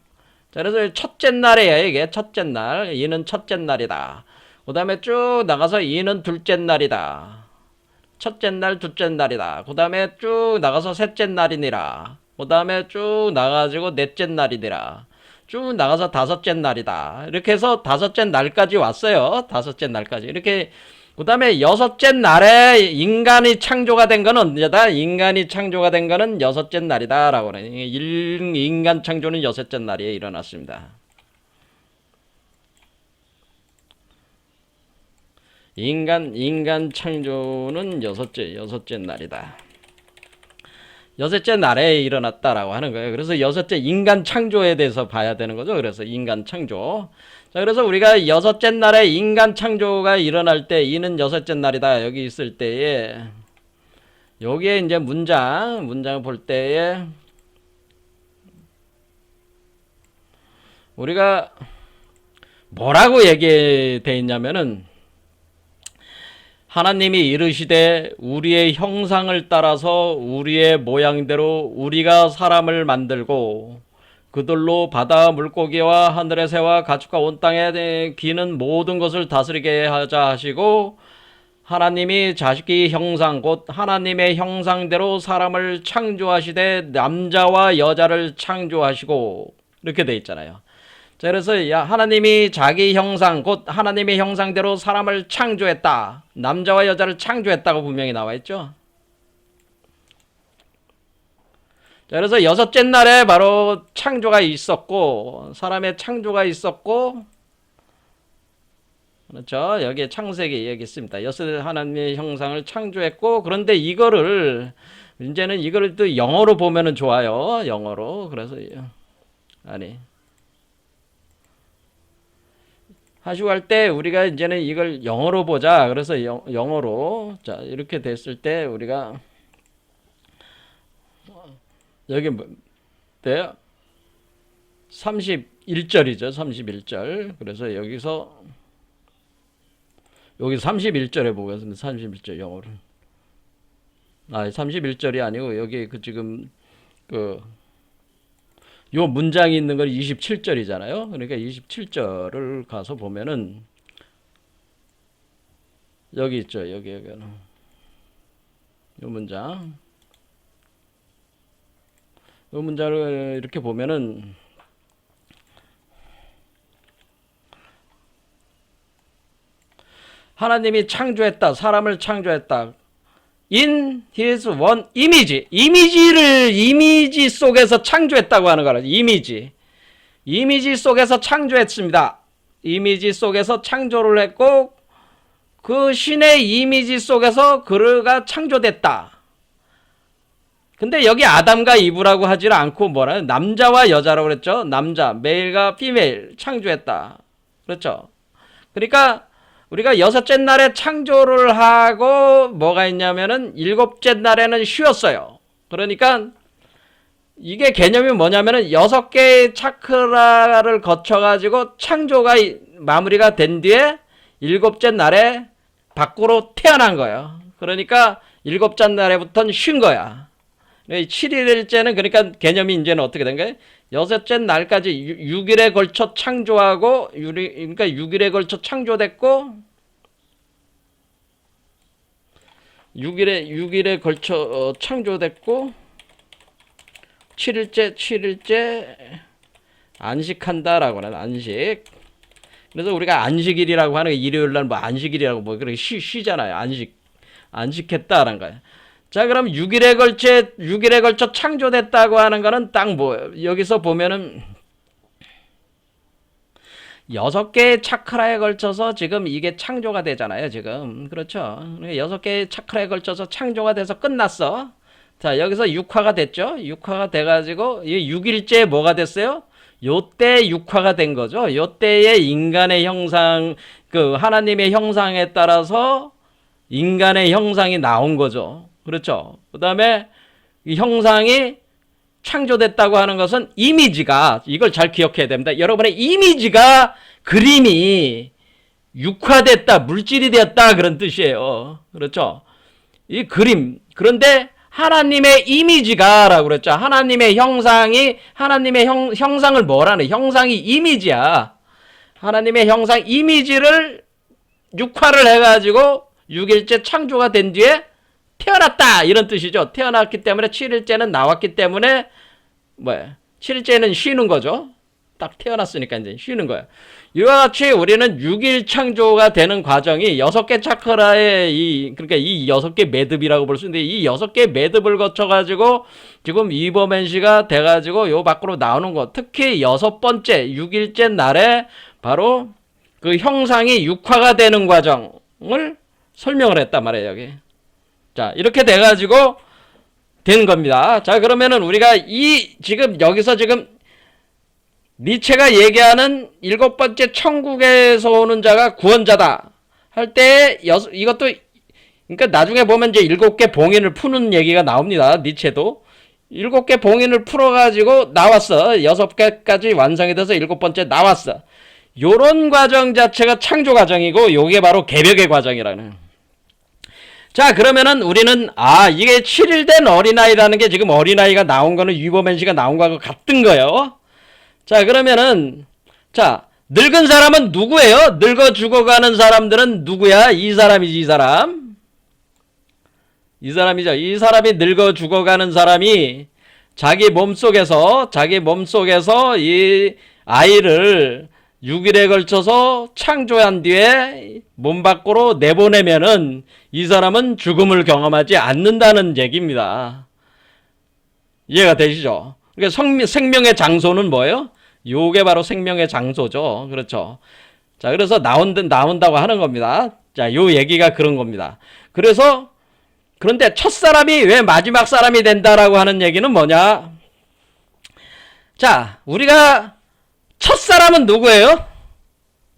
자, 그래서 첫째 날이에요. 이게 첫째 날. 이는 첫째 날이다. 그 다음에 쭉 나가서 이는 둘째 날이다. 첫째 날, 둘째 날이다. 그 다음에 쭉 나가서 셋째 날이니라. 그 다음에 쭉 나가지고 넷째 날이니라. 쭉 나가서 다섯째 날이다. 이렇게 해서 다섯째 날까지 왔어요. 다섯째 날까지. 이렇게 그 다음에 여섯째 날에 인간이 창조가 된 거는 언제다? 인간이 창조가 된 거는 여섯째 날이다 라고 그래요. 인간 창조는 여섯째 날에 일어났습니다. 인간 창조는 여섯째 날이다. 여섯째 날에 일어났다라고 하는 거예요. 그래서 여섯째 인간 창조에 대해서 봐야 되는 거죠. 그래서 인간 창조. 자, 그래서 우리가 여섯째 날에 인간 창조가 일어날 때 이는 여섯째 날이다. 여기 있을 때에 여기에 이제 문장을 볼 때에 우리가 뭐라고 얘기되어 있냐면은 하나님이 이르시되 우리의 형상을 따라서 우리의 모양대로 우리가 사람을 만들고 그들로 바다 물고기와 하늘의 새와 가축과 온 땅에 기는 모든 것을 다스리게 하자 하시고 하나님이 자식의 형상 곧 하나님의 형상대로 사람을 창조하시되 남자와 여자를 창조하시고 이렇게 돼 있잖아요. 자, 그래서 하나님이 자기 형상 곧 하나님의 형상대로 사람을 창조했다. 남자와 여자를 창조했다고 분명히 나와 있죠. 자, 그래서 여섯째 날에 바로 창조가 있었고 사람의 창조가 있었고 그렇죠. 여기에 창세기 여기 있습니다. 여섯째 하나님의 형상을 창조했고 그런데 이거를 이제는 이거를 또 영어로 보면은 좋아요. 영어로. 그래서 아니 하시고 할 때 우리가 이제는 이걸 영어로 보자. 그래서 영어로 자 이렇게 됐을 때 우리가 여기 뭐예요? 31절이죠. 31절. 그래서 여기서 여기 31절에 보겠습니다. 31절 영어로. 31절이 아니고 여기 지금 요 문장이 있는 건 27절이잖아요. 그러니까 27절을 가서 보면은 여기 있죠. 여기는 요 문장. 요 문장을 이렇게 보면은 하나님이 창조했다. 사람을 창조했다. In his one image. 이미지 속에서 창조했다고 하는 거라. 이미지 속에서 창조했습니다. 이미지 속에서 창조를 했고 그 신의 이미지 속에서 그가 창조됐다. 근데 여기 아담과 이브라고 하질 않고 뭐라 남자와 여자라고 그랬죠. 남자, 메일과 피메일 창조했다. 그렇죠. 그러니까 우리가 여섯째 날에 창조를 하고 뭐가 있냐면은 일곱째 날에는 쉬었어요. 그러니까 이게 개념이 뭐냐면은 6개의 차크라를 거쳐가지고 창조가 마무리가 된 뒤에 7째 날에 밖으로 태어난 거예요. 그러니까 7째 날에부터는 쉰 거야. 7일째는 그러니까 개념이 이제는 어떻게 된 거예요? 6째 날까지 6일에 걸쳐 창조하고, 그러니까 6일에 걸쳐 창조됐고, 6일에 걸쳐 창조됐고, 7일째 안식한다라고 하는 안식. 그래서 우리가 안식일이라고 하는 게 일요일 날 뭐 안식일이라고 뭐 그렇게 쉬잖아요. 안식했다라는 거예요. 자, 그럼 6일에 걸쳐 창조됐다고 하는 거는 딱 뭐예요? 여기서 보면은 6개의 차크라에 걸쳐서 지금 이게 창조가 되잖아요, 지금. 그렇죠. 6개의 차크라에 걸쳐서 창조가 돼서 끝났어. 자, 여기서 육화가 됐죠? 육화가 돼가지고, 이 6일째 뭐가 됐어요? 요때 육화가 된 거죠. 요때에 인간의 형상, 하나님의 형상에 따라서 인간의 형상이 나온 거죠. 그렇죠. 그 다음에 이 형상이 창조됐다고 하는 것은 이미지가, 이걸 잘 기억해야 됩니다. 여러분의 이미지가, 그림이 육화됐다, 물질이 되었다, 그런 뜻이에요. 그렇죠. 이 그림. 그런데 하나님의 이미지가 라고 그랬죠. 하나님의 형상이, 하나님의 형상을 뭐라는, 형상이 이미지야. 하나님의 형상 이미지를 육화를 해가지고 6일째 창조가 된 뒤에 태어났다, 이런 뜻이죠. 태어났기 때문에 7일째는 나왔기 때문에 7일째는 쉬는 거죠. 딱 태어났으니까 이제 쉬는 거야. 이와 같이 우리는 6일 창조가 되는 과정이 6개 차크라의 그러니까 이 6개 매듭이라고 볼 수 있는데, 이 6개 매듭을 거쳐가지고 지금 이버맨시가 돼가지고 요 밖으로 나오는 거, 특히 6번째 6일째 날에 바로 그 형상이 육화가 되는 과정을 설명을 했단 말이에요, 여기. 자, 이렇게 돼가지고 된 겁니다. 자, 그러면은 우리가 지금 여기서 지금 니체가 얘기하는 7번째 천국에서 오는 자가 구원자다 할 때, 이것도, 그러니까 나중에 보면 이제 7개 봉인을 푸는 얘기가 나옵니다. 니체도. 7개 봉인을 풀어가지고 나왔어. 6개까지 완성이 돼서 7번째 나왔어. 요런 과정 자체가 창조 과정이고, 요게 바로 개벽의 과정이라는. 자, 그러면은 우리는, 이게 7일 된 어린아이라는 게 지금 어린아이가 나온 거는 유버맨시가 나온 거하고 같은 거예요. 자, 그러면은, 자, 늙은 사람은 누구예요? 늙어 죽어가는 사람들은 누구야? 이 사람이지, 이 사람. 이 사람이죠. 이 사람이 늙어 죽어가는 사람이 자기 몸속에서 이 아이를 6일에 걸쳐서 창조한 뒤에 몸 밖으로 내보내면은 이 사람은 죽음을 경험하지 않는다는 얘기입니다. 이해가 되시죠? 그러니까 생명의 장소는 뭐예요? 요게 바로 생명의 장소죠. 그렇죠. 자, 그래서 나온다고 하는 겁니다. 자, 요 얘기가 그런 겁니다. 그런데 첫사람이 왜 마지막 사람이 된다라고 하는 얘기는 뭐냐? 자, 우리가 첫사람은 누구예요?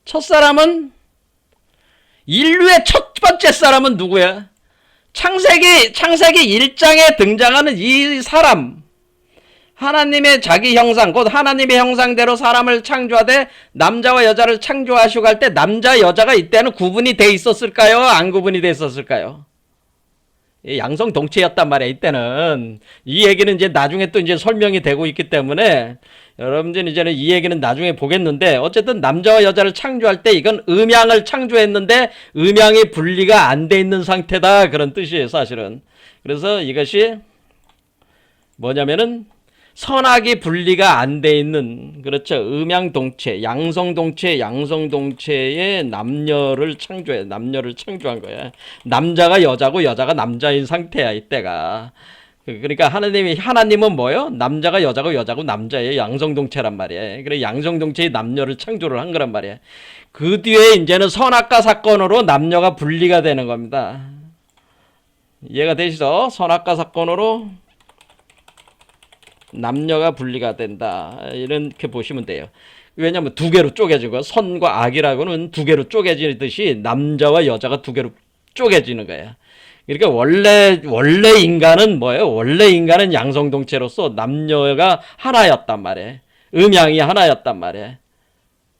첫사람은, 인류의 첫 번째 사람은 누구야? 창세기 1장에 등장하는 이 사람, 하나님의 자기 형상, 곧 하나님의 형상대로 사람을 창조하되 남자와 여자를 창조하시고 할 때 남자 여자가 이때는 구분이 돼 있었을까요? 안 구분이 돼 있었을까요? 양성 동체였단 말이야. 이때는 이 얘기는 이제 나중에 또 이제 설명이 되고 있기 때문에 여러분들 이제는 이 얘기는 나중에 보겠는데, 어쨌든 남자와 여자를 창조할 때 이건 음양을 창조했는데 음양이 분리가 안 돼 있는 상태다, 그런 뜻이에요, 사실은. 그래서 이것이 뭐냐면은 선악이 분리가 안 돼 있는, 그렇죠, 음양동체, 양성동체의 남녀를 창조한 거야. 남자가 여자고 여자가 남자인 상태야, 이때가. 그러니까 하나님은 뭐예요? 남자가 여자고 여자고 남자예요. 양성동체란 말이에요. 그래, 양성동체의 남녀를 창조를 한 거란 말이에요. 그 뒤에 이제는 선악과 사건으로 남녀가 분리가 되는 겁니다. 이해가 되시죠? 선악과 사건으로 남녀가 분리가 된다, 이렇게 보시면 돼요. 왜냐하면 두 개로 쪼개진 거야. 선과 악이라고는 두 개로 쪼개지듯이 남자와 여자가 두 개로 쪼개지는 거야. 그러니까 원래 인간은 뭐예요? 원래 인간은 양성동체로서 남녀가 하나였단 말이에요. 음양이 하나였단 말이에요.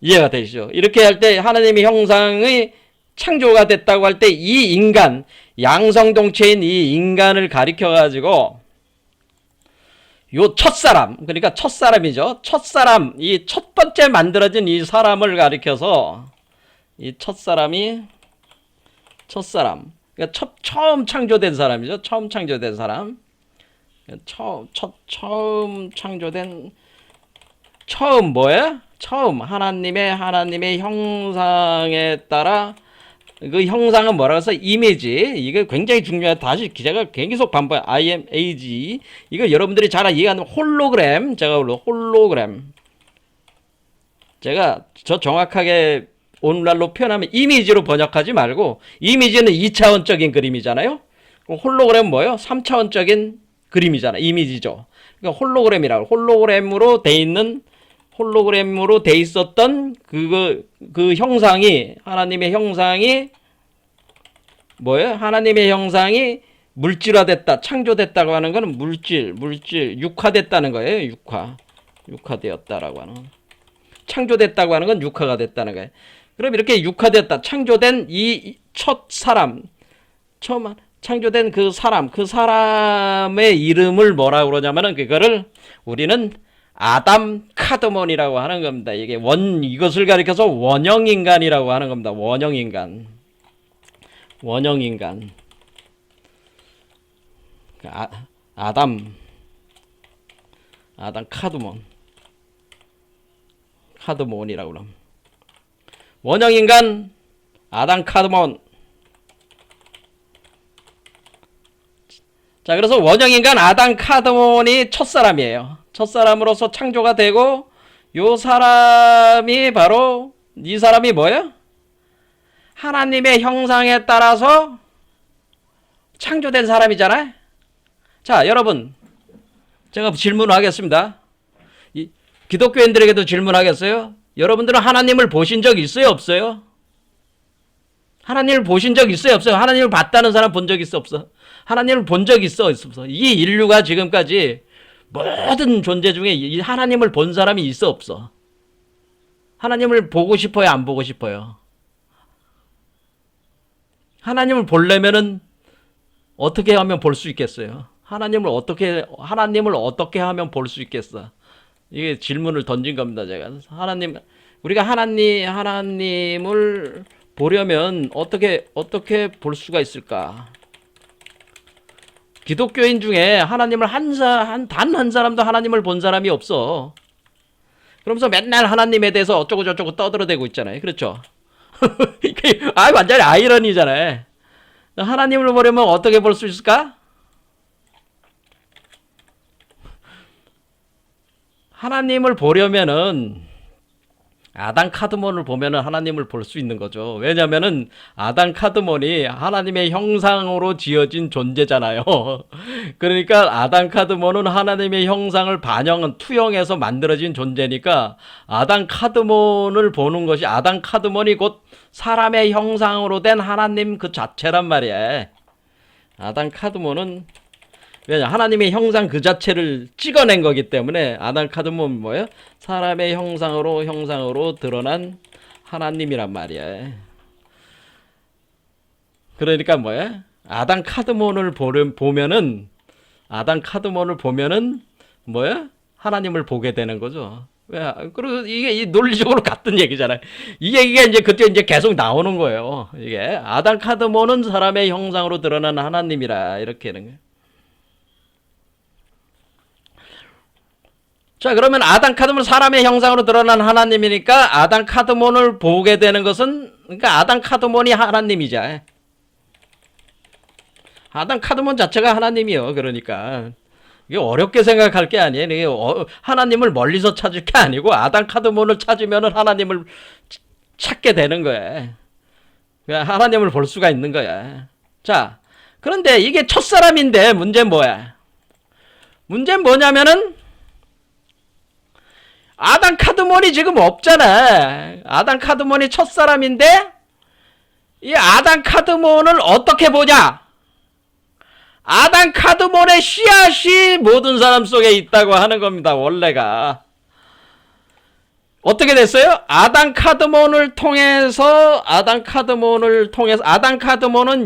이해가 되시죠? 이렇게 할 때 하나님의 형상의 창조가 됐다고 할 때 이 인간, 양성동체인 이 인간을 가리켜가지고 요 첫사람, 그러니까 첫사람이죠. 첫사람, 이 첫 번째 만들어진 이 사람을 가리켜서 이 첫사람이 첫사람, 그러니까 처음 창조된 사람이죠. 처음 창조된 사람. 처음 창조된, 처음 뭐예요? 처음 하나님의 형상에 따라, 그 형상은 뭐라고 해서 이미지, 이게 굉장히 중요해. 다시 제가 계속 반복해. IMAG. 이거 여러분들이 잘 이해하는 홀로그램. 제가 홀로그램. 제가 저 정확하게 오늘날로 표현하면 이미지로 번역하지 말고, 이미지는 2차원적인 그림이잖아요. 홀로그램은 뭐예요? 3차원적인 그림이잖아. 이미지죠. 그러니까 홀로그램이라고. 홀로그램으로 돼 있었던 그 형상이, 하나님의 형상이 뭐예요? 하나님의 형상이 물질화됐다, 창조됐다고 하는 거는 물질, 육화됐다는 거예요. 육화되었다라고 하는. 창조됐다고 하는 건 육화가 됐다는 거예요. 그럼 이렇게 육화됐다, 창조된 이 첫 사람, 처음 창조된 그 사람의 이름을 뭐라고 그러냐면은 그거를 우리는 아담 카드몬이라고 하는 겁니다. 이게 이것을 가리켜서 원형인간이라고 하는 겁니다. 원형인간. 아담 카드몬이라고 그럼. 원형인간 아담 카드몬. 자, 그래서 원형인간 아담 카드몬이 첫사람이에요. 첫사람으로서 창조가 되고, 요 사람이 바로, 이 사람이 뭐예요? 하나님의 형상에 따라서 창조된 사람이잖아요. 자, 여러분, 제가 질문을 하겠습니다. 기독교인들에게도 질문하겠어요? 여러분들은 하나님을 보신 적 있어요, 없어요? 하나님을 보신 적 있어요, 없어요? 하나님을 봤다는 사람 본 적 있어, 없어? 하나님을 본 적 있어, 없어? 이 인류가 지금까지 모든 존재 중에 이 하나님을 본 사람이 있어, 없어? 하나님을 보고 싶어요, 안 보고 싶어요? 하나님을 보려면은 어떻게 하면 볼 수 있겠어요? 하나님을 어떻게 하면 볼 수 있겠어? 이게 질문을 던진 겁니다, 제가. 우리가 하나님을 보려면 어떻게 볼 수가 있을까? 기독교인 중에 하나님을 단 한 사람도 하나님을 본 사람이 없어. 그러면서 맨날 하나님에 대해서 어쩌고 저쩌고 떠들어대고 있잖아요. 그렇죠? 완전히 아이러니잖아요. 하나님을 보려면 어떻게 볼 수 있을까? 하나님을 보려면은 아담 카드몬을 보면은 하나님을 볼 수 있는 거죠. 왜냐면은 아담 카드몬이 하나님의 형상으로 지어진 존재잖아요. 그러니까 아담 카드몬은 하나님의 형상을 투영해서 만들어진 존재니까 아담 카드몬을 보는 것이, 아담 카드몬이 곧 사람의 형상으로 된 하나님 그 자체란 말이에요. 아담 카드몬은 왜냐, 하나님의 형상 그 자체를 찍어낸 거기 때문에 아담 카드몬은 뭐예요? 사람의 형상으로 드러난 하나님이란 말이야. 그러니까 뭐예요? 아담 카드몬을 보면은 뭐예요? 하나님을 보게 되는 거죠. 왜? 그리고 이게 논리적으로 같은 얘기잖아요. 이 얘기가 이제 그때 이제 계속 나오는 거예요. 이게 아담 카드몬은 사람의 형상으로 드러난 하나님이라, 이렇게 하는 거예요. 자, 그러면 아담 카드몬은 사람의 형상으로 드러난 하나님이니까 아담 카드몬을 보게 되는 것은, 그러니까 아담 카드몬이 하나님이자. 아담 카드몬 자체가 하나님이요. 그러니까 이게 어렵게 생각할 게 아니에요. 이게 하나님을 멀리서 찾을 게 아니고 아담 카드몬을 찾으면 하나님을 찾게 되는 거예요. 하나님을 볼 수가 있는 거야. 자, 그런데 이게 첫사람인데 문제는 뭐야? 문제는 뭐냐면은 아담 카드몬이 지금 없잖아. 아담 카드몬이 첫사람인데 이 아담 카드몬을 어떻게 보냐? 아담 카드몬의 씨앗이 모든 사람 속에 있다고 하는 겁니다. 원래가. 어떻게 됐어요? 아담 카드몬은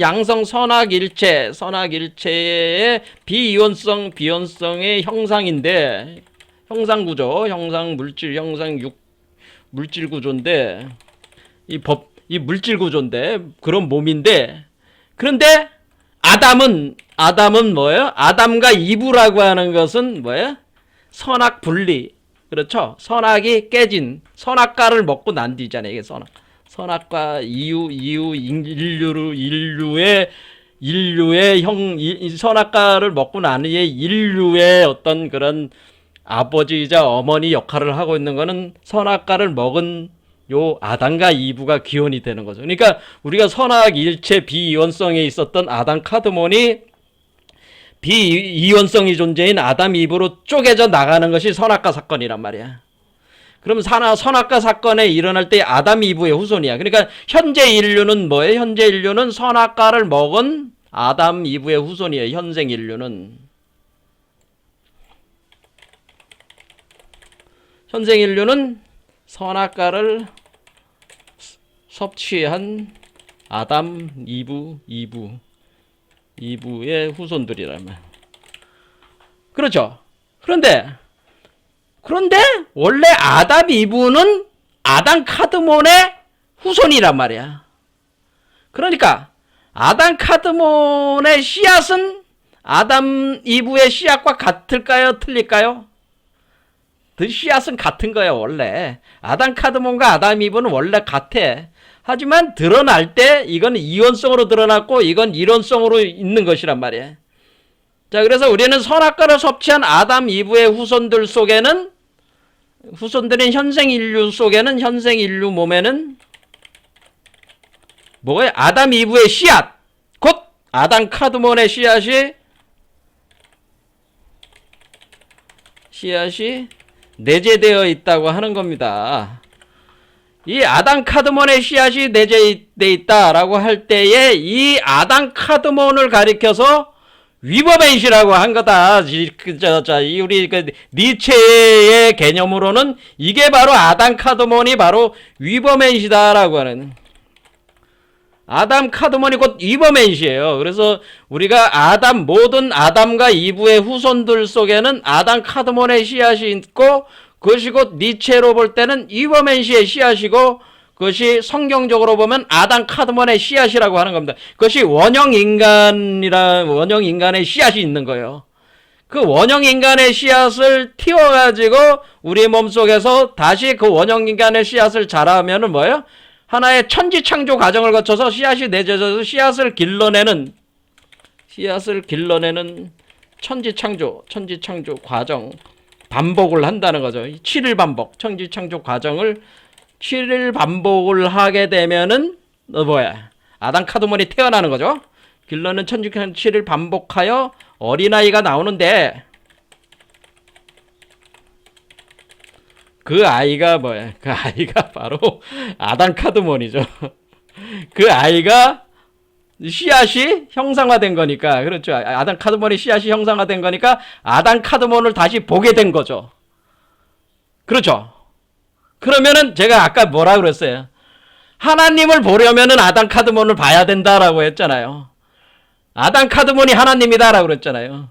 양성 선악일체의 비이원성의 형상인데, 형상구조, 물질구조인데, 이 물질구조인데, 그런 몸인데, 그런데 아담은 뭐예요? 아담과 이브라고 하는 것은 뭐예요? 선악 분리. 그렇죠? 선악이 깨진, 선악과를 먹고 난 뒤잖아요. 이게 선악과 인류의 선악과를 먹고 난 후에 인류의 어떤 그런 아버지이자 어머니 역할을 하고 있는 거는 선악과를 먹은 요 아담과 이브가 기원이 되는 거죠. 그러니까 우리가 선악 일체 비이원성에 있었던 아담 카드몬이 비이원성이 존재인 아담 이브로 쪼개져 나가는 것이 선악과 사건이란 말이야. 그럼 선악과 사건에 일어날 때 아담 이브의 후손이야. 그러니까 현재 인류는 뭐예요? 현재 인류는 선악과를 먹은 아담 이브의 후손이에요. 현생 인류는. 현생 인류는 선악과를 섭취한 아담, 이브의 후손들이라면. 그렇죠. 그런데 원래 아담, 이브는 아담 카드몬의 후손이란 말이야. 그러니까 아담 카드몬의 씨앗은 아담, 이브의 씨앗과 같을까요? 틀릴까요? 그 씨앗은 같은 거예요. 원래 아담 카드몬과 아담 이브는 원래 같아. 하지만 드러날 때 이건 이원성으로 드러났고 이건 일원성으로 있는 것이란 말이에요. 자, 그래서 우리는 선악과를 섭취한 아담 이브의 후손들인 현생 인류 속에는, 현생 인류 몸에는 뭐예요? 아담 이브의 씨앗, 곧 아담 카드몬의 씨앗이 내재되어 있다고 하는 겁니다. 이 아담 카드몬의 씨앗이 내재되어 있다라고 할 때에 이 아담 카드몬을 가리켜서 위버맨시라고 한 거다. 우리 니체의 개념으로는 이게 바로 아담 카드몬이 바로 위버맨시다라고 하는. 아담 카드몬이 곧 위버맨시예요. 그래서 우리가 모든 아담과 이브의 후손들 속에는 아담 카드몬의 씨앗이 있고, 그것이 곧 니체로 볼 때는 위버맨시의 씨앗이고, 그것이 성경적으로 보면 아담 카드몬의 씨앗이라고 하는 겁니다. 그것이 원형 인간의 씨앗이 있는 거예요. 그 원형 인간의 씨앗을 틔워가지고 우리 몸속에서 다시 그 원형 인간의 씨앗을 자라면은 뭐예요? 하나의 천지창조 과정을 거쳐서 씨앗이 내재져서 씨앗을 길러내는 천지창조 과정, 반복을 한다는 거죠. 7일 반복, 천지창조 과정을 7일 반복을 하게 되면은 아담 카드몬이 태어나는 거죠. 길러는 천지창조 7일 반복하여 어린아이가 나오는데, 그 아이가 그 아이가 바로 아담 카드몬이죠. 그 아이가 씨앗이 형상화된 거니까, 그렇죠. 아담 카드몬의 씨앗이 형상화된 거니까 아담 카드몬을 다시 보게 된 거죠. 그렇죠. 그러면은 제가 아까 뭐라 그랬어요? 하나님을 보려면은 아담 카드몬을 봐야 된다라고 했잖아요. 아담 카드몬이 하나님이다라고 그랬잖아요.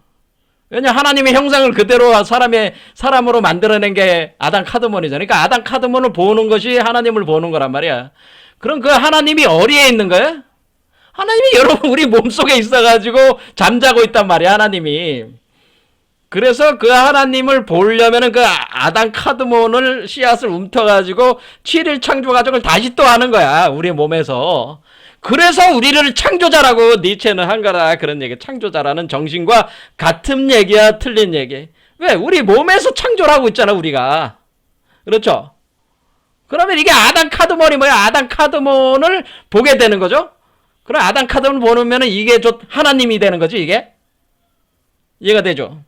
왜냐, 하나님의 형상을 그대로 사람으로 만들어낸 게 아담 카드몬이잖아요. 그러니까 아담 카드몬을 보는 것이 하나님을 보는 거란 말이야. 그럼 그 하나님이 어디에 있는 거예요? 하나님이 여러분 우리 몸속에 있어가지고 잠자고 있단 말이야, 하나님이. 그래서 그 하나님을 보려면은 그 아담 카드몬을 씨앗을 움켜가지고 7일 창조 과정을 다시 또 하는 거야, 우리 몸에서. 그래서 우리를 창조자라고 니체는 한 거라. 그런 얘기. 창조자라는 정신과 같은 얘기야, 틀린 얘기. 왜? 우리 몸에서 창조를 하고 있잖아, 우리가. 그렇죠? 그러면 이게 아담 카드몬이 뭐야? 아담 카드몬을 보게 되는 거죠? 그럼 아담 카드몬을 보면은 이게 하나님이 되는 거지, 이게? 이해가 되죠?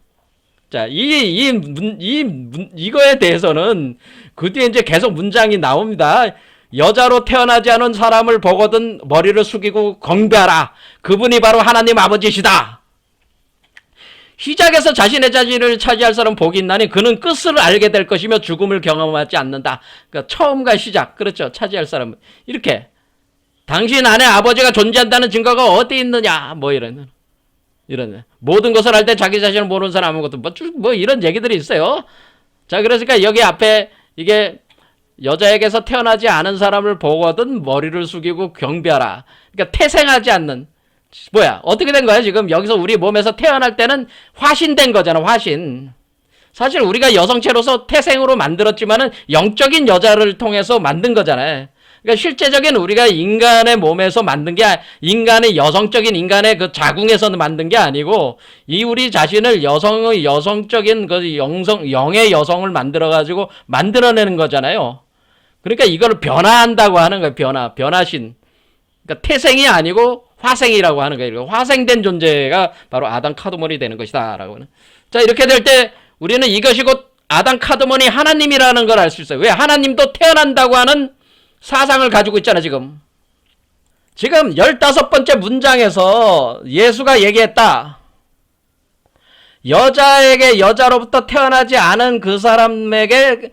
자, 이거에 대해서는 그 뒤에 이제 계속 문장이 나옵니다. 여자로 태어나지 않은 사람을 보거든 머리를 숙이고 경배하라. 그분이 바로 하나님 아버지시다. 시작에서 자신의 자질을 차지할 사람 복이 있나니 그는 끝을 알게 될 것이며 죽음을 경험하지 않는다. 그러니까 처음과 시작, 그렇죠. 차지할 사람은 이렇게 당신 안에 아버지가 존재한다는 증거가 어디 있느냐, 뭐 이런 모든 것을 할 때 자기 자신을 모르는 사람 아무것도 뭐 이런 얘기들이 있어요. 자, 그러니까 여기 앞에 이게 여자에게서 태어나지 않은 사람을 보거든 머리를 숙이고 경배하라. 그러니까 태생하지 않는, 뭐야 어떻게 된 거야 지금? 여기서 우리 몸에서 태어날 때는 화신된 거잖아. 화신. 사실 우리가 여성체로서 태생으로 만들었지만은 영적인 여자를 통해서 만든 거잖아요. 그러니까 실제적인 우리가 인간의 몸에서 만든 게, 인간의 여성적인 인간의 그 자궁에서 만든 게 아니고 이 우리 자신을 여성적인 그 영의 여성을 만들어 가지고 만들어내는 거잖아요. 그러니까 이걸 변화한다고 하는 거예요. 변화신. 그러니까 태생이 아니고 화생이라고 하는 거예요. 화생된 존재가 바로 아담 카드몬이 되는 것이다 라고 하는. 자, 이렇게 될 때 우리는 이것이 곧 아담 카드몬이 하나님이라는 걸 알 수 있어요. 왜? 하나님도 태어난다고 하는 사상을 가지고 있잖아. 지금 15번째 문장에서 예수가 얘기했다. 여자에게 여자로부터 태어나지 않은 그 사람에게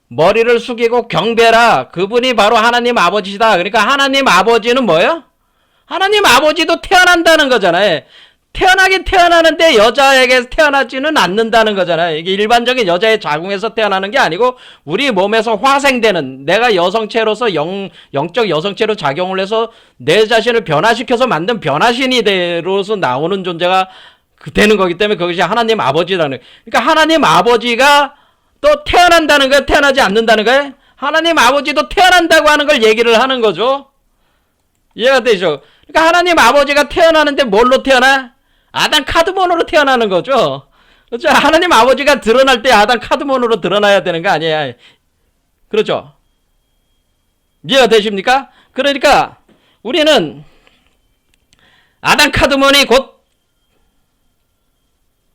머리를 숙이고 경배라. 그분이 바로 하나님 아버지시다. 그러니까 하나님 아버지는 뭐예요? 하나님 아버지도 태어난다는 거잖아요. 태어나긴 태어나는데 여자에게 태어나지는 않는다는 거잖아요. 이게 일반적인 여자의 자궁에서 태어나는 게 아니고 우리 몸에서 화생되는, 내가 여성체로서 영적 여성체로 작용을 해서 내 자신을 변화시켜서 만든 변화신이로서 나오는 존재가 되는 거기 때문에 그것이 하나님 아버지라는 거예요. 그러니까 하나님 아버지가 또 태어난다는 거예요? 태어나지 않는다는 거예요? 하나님 아버지도 태어난다고 하는 걸 얘기를 하는 거죠. 이해가 되죠? 그러니까 하나님 아버지가 태어나는데 뭘로 태어나? 아담 카드몬으로 태어나는 거죠. 그렇죠? 하나님 아버지가 드러날 때 아담 카드몬으로 드러나야 되는 거 아니에요? 그렇죠? 이해가 되십니까? 그러니까 우리는 아담 카드몬이 곧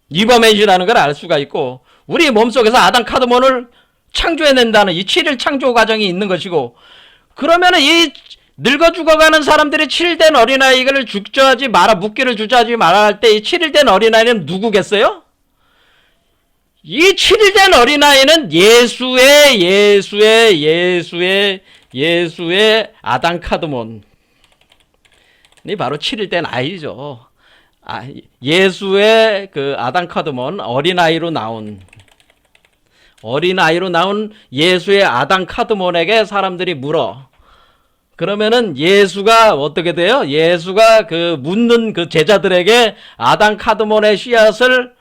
이버맨이라는 걸 알 수가 있고, 우리 몸속에서 아담 카드몬을 창조해낸다는 이 7일 창조 과정이 있는 것이고, 그러면은 이 늙어 죽어가는 사람들이 7일 된 어린아이를 주저하지 마라, 묵기를 주저하지 마라 할 때 이 7일 된 어린아이는 누구겠어요? 이 7일 된 어린아이는 예수의 아담 카드몬이 바로 7일 된 아이죠. 예수의 그 아담 카드몬, 어린아이로 나온 예수의 아담 카드몬에게 사람들이 물어. 그러면은 예수가 어떻게 돼요? 예수가 그 묻는 그 제자들에게 아담 카드몬의 씨앗을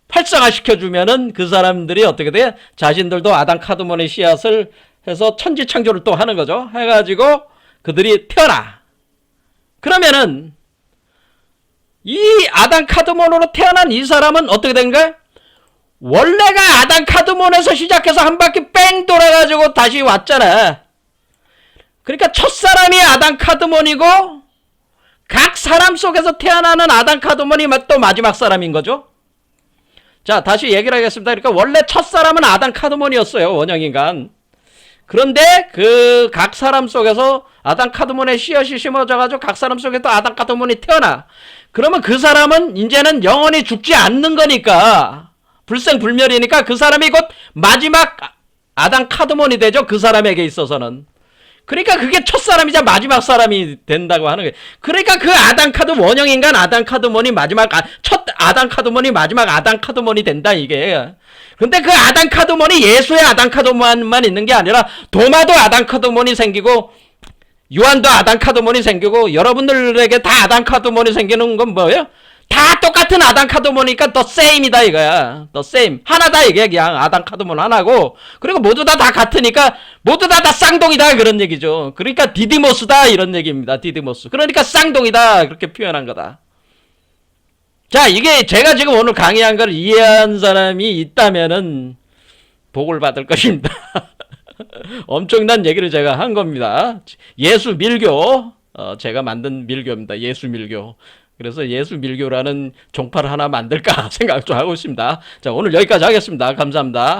활성화시켜주면은 그 사람들이 어떻게 돼요? 자신들도 아담 카드몬의 씨앗을 해서 천지창조를 또 하는 거죠. 해가지고 그들이 태어나. 그러면은 이 아담 카드몬으로 태어난 이 사람은 어떻게 된 거야? 원래가 아담 카드몬에서 시작해서 한 바퀴 뺑 돌아가지고 다시 왔잖아. 그러니까 첫사람이 아담 카드몬이고 각 사람 속에서 태어나는 아담 카드몬이 또 마지막 사람인 거죠. 자, 다시 얘기를 하겠습니다. 그러니까 원래 첫사람은 아담 카드몬이었어요. 원형인간. 그런데 그 각 사람 속에서 아담 카드몬의 씨앗이 심어져가지고 각 사람 속에 또 아담 카드몬이 태어나. 그러면 그 사람은 이제는 영원히 죽지 않는 거니까, 불생불멸이니까 그 사람이 곧 마지막 아담 카드몬이 되죠. 그 사람에게 있어서는. 그러니까 그게 첫사람이자 마지막 사람이 된다고 하는 거예요. 그러니까 그 아담 카드 원형인간 아담 카드몬이 마지막 첫 아담 카드몬이 마지막 아담 카드몬이 된다 이게. 근데 그 아담 카드몬이 예수의 아담 카드몬만 있는 게 아니라 도마도 아담 카드몬이 생기고 요한도 아담 카드몬이 생기고 여러분들에게 다 아담 카드몬이 생기는 건 뭐예요? 다 똑같은 아담 카드몬이니까 더 세임이다 이거야. 더 세임. 하나다 이게. 그냥 아담 카드몬 하나고, 그리고 모두 다 같으니까 모두 다 쌍둥이다 그런 얘기죠. 그러니까 디디모스다 이런 얘기입니다. 디디모스. 그러니까 쌍둥이다 그렇게 표현한 거다. 자, 이게 제가 지금 오늘 강의한 걸 이해한 사람이 있다면은 복을 받을 것입니다. 엄청난 얘기를 제가 한 겁니다. 예수 밀교, 제가 만든 밀교입니다. 예수 밀교. 그래서 예수 밀교라는 종파를 하나 만들까 생각 좀 하고 있습니다. 자, 오늘 여기까지 하겠습니다. 감사합니다.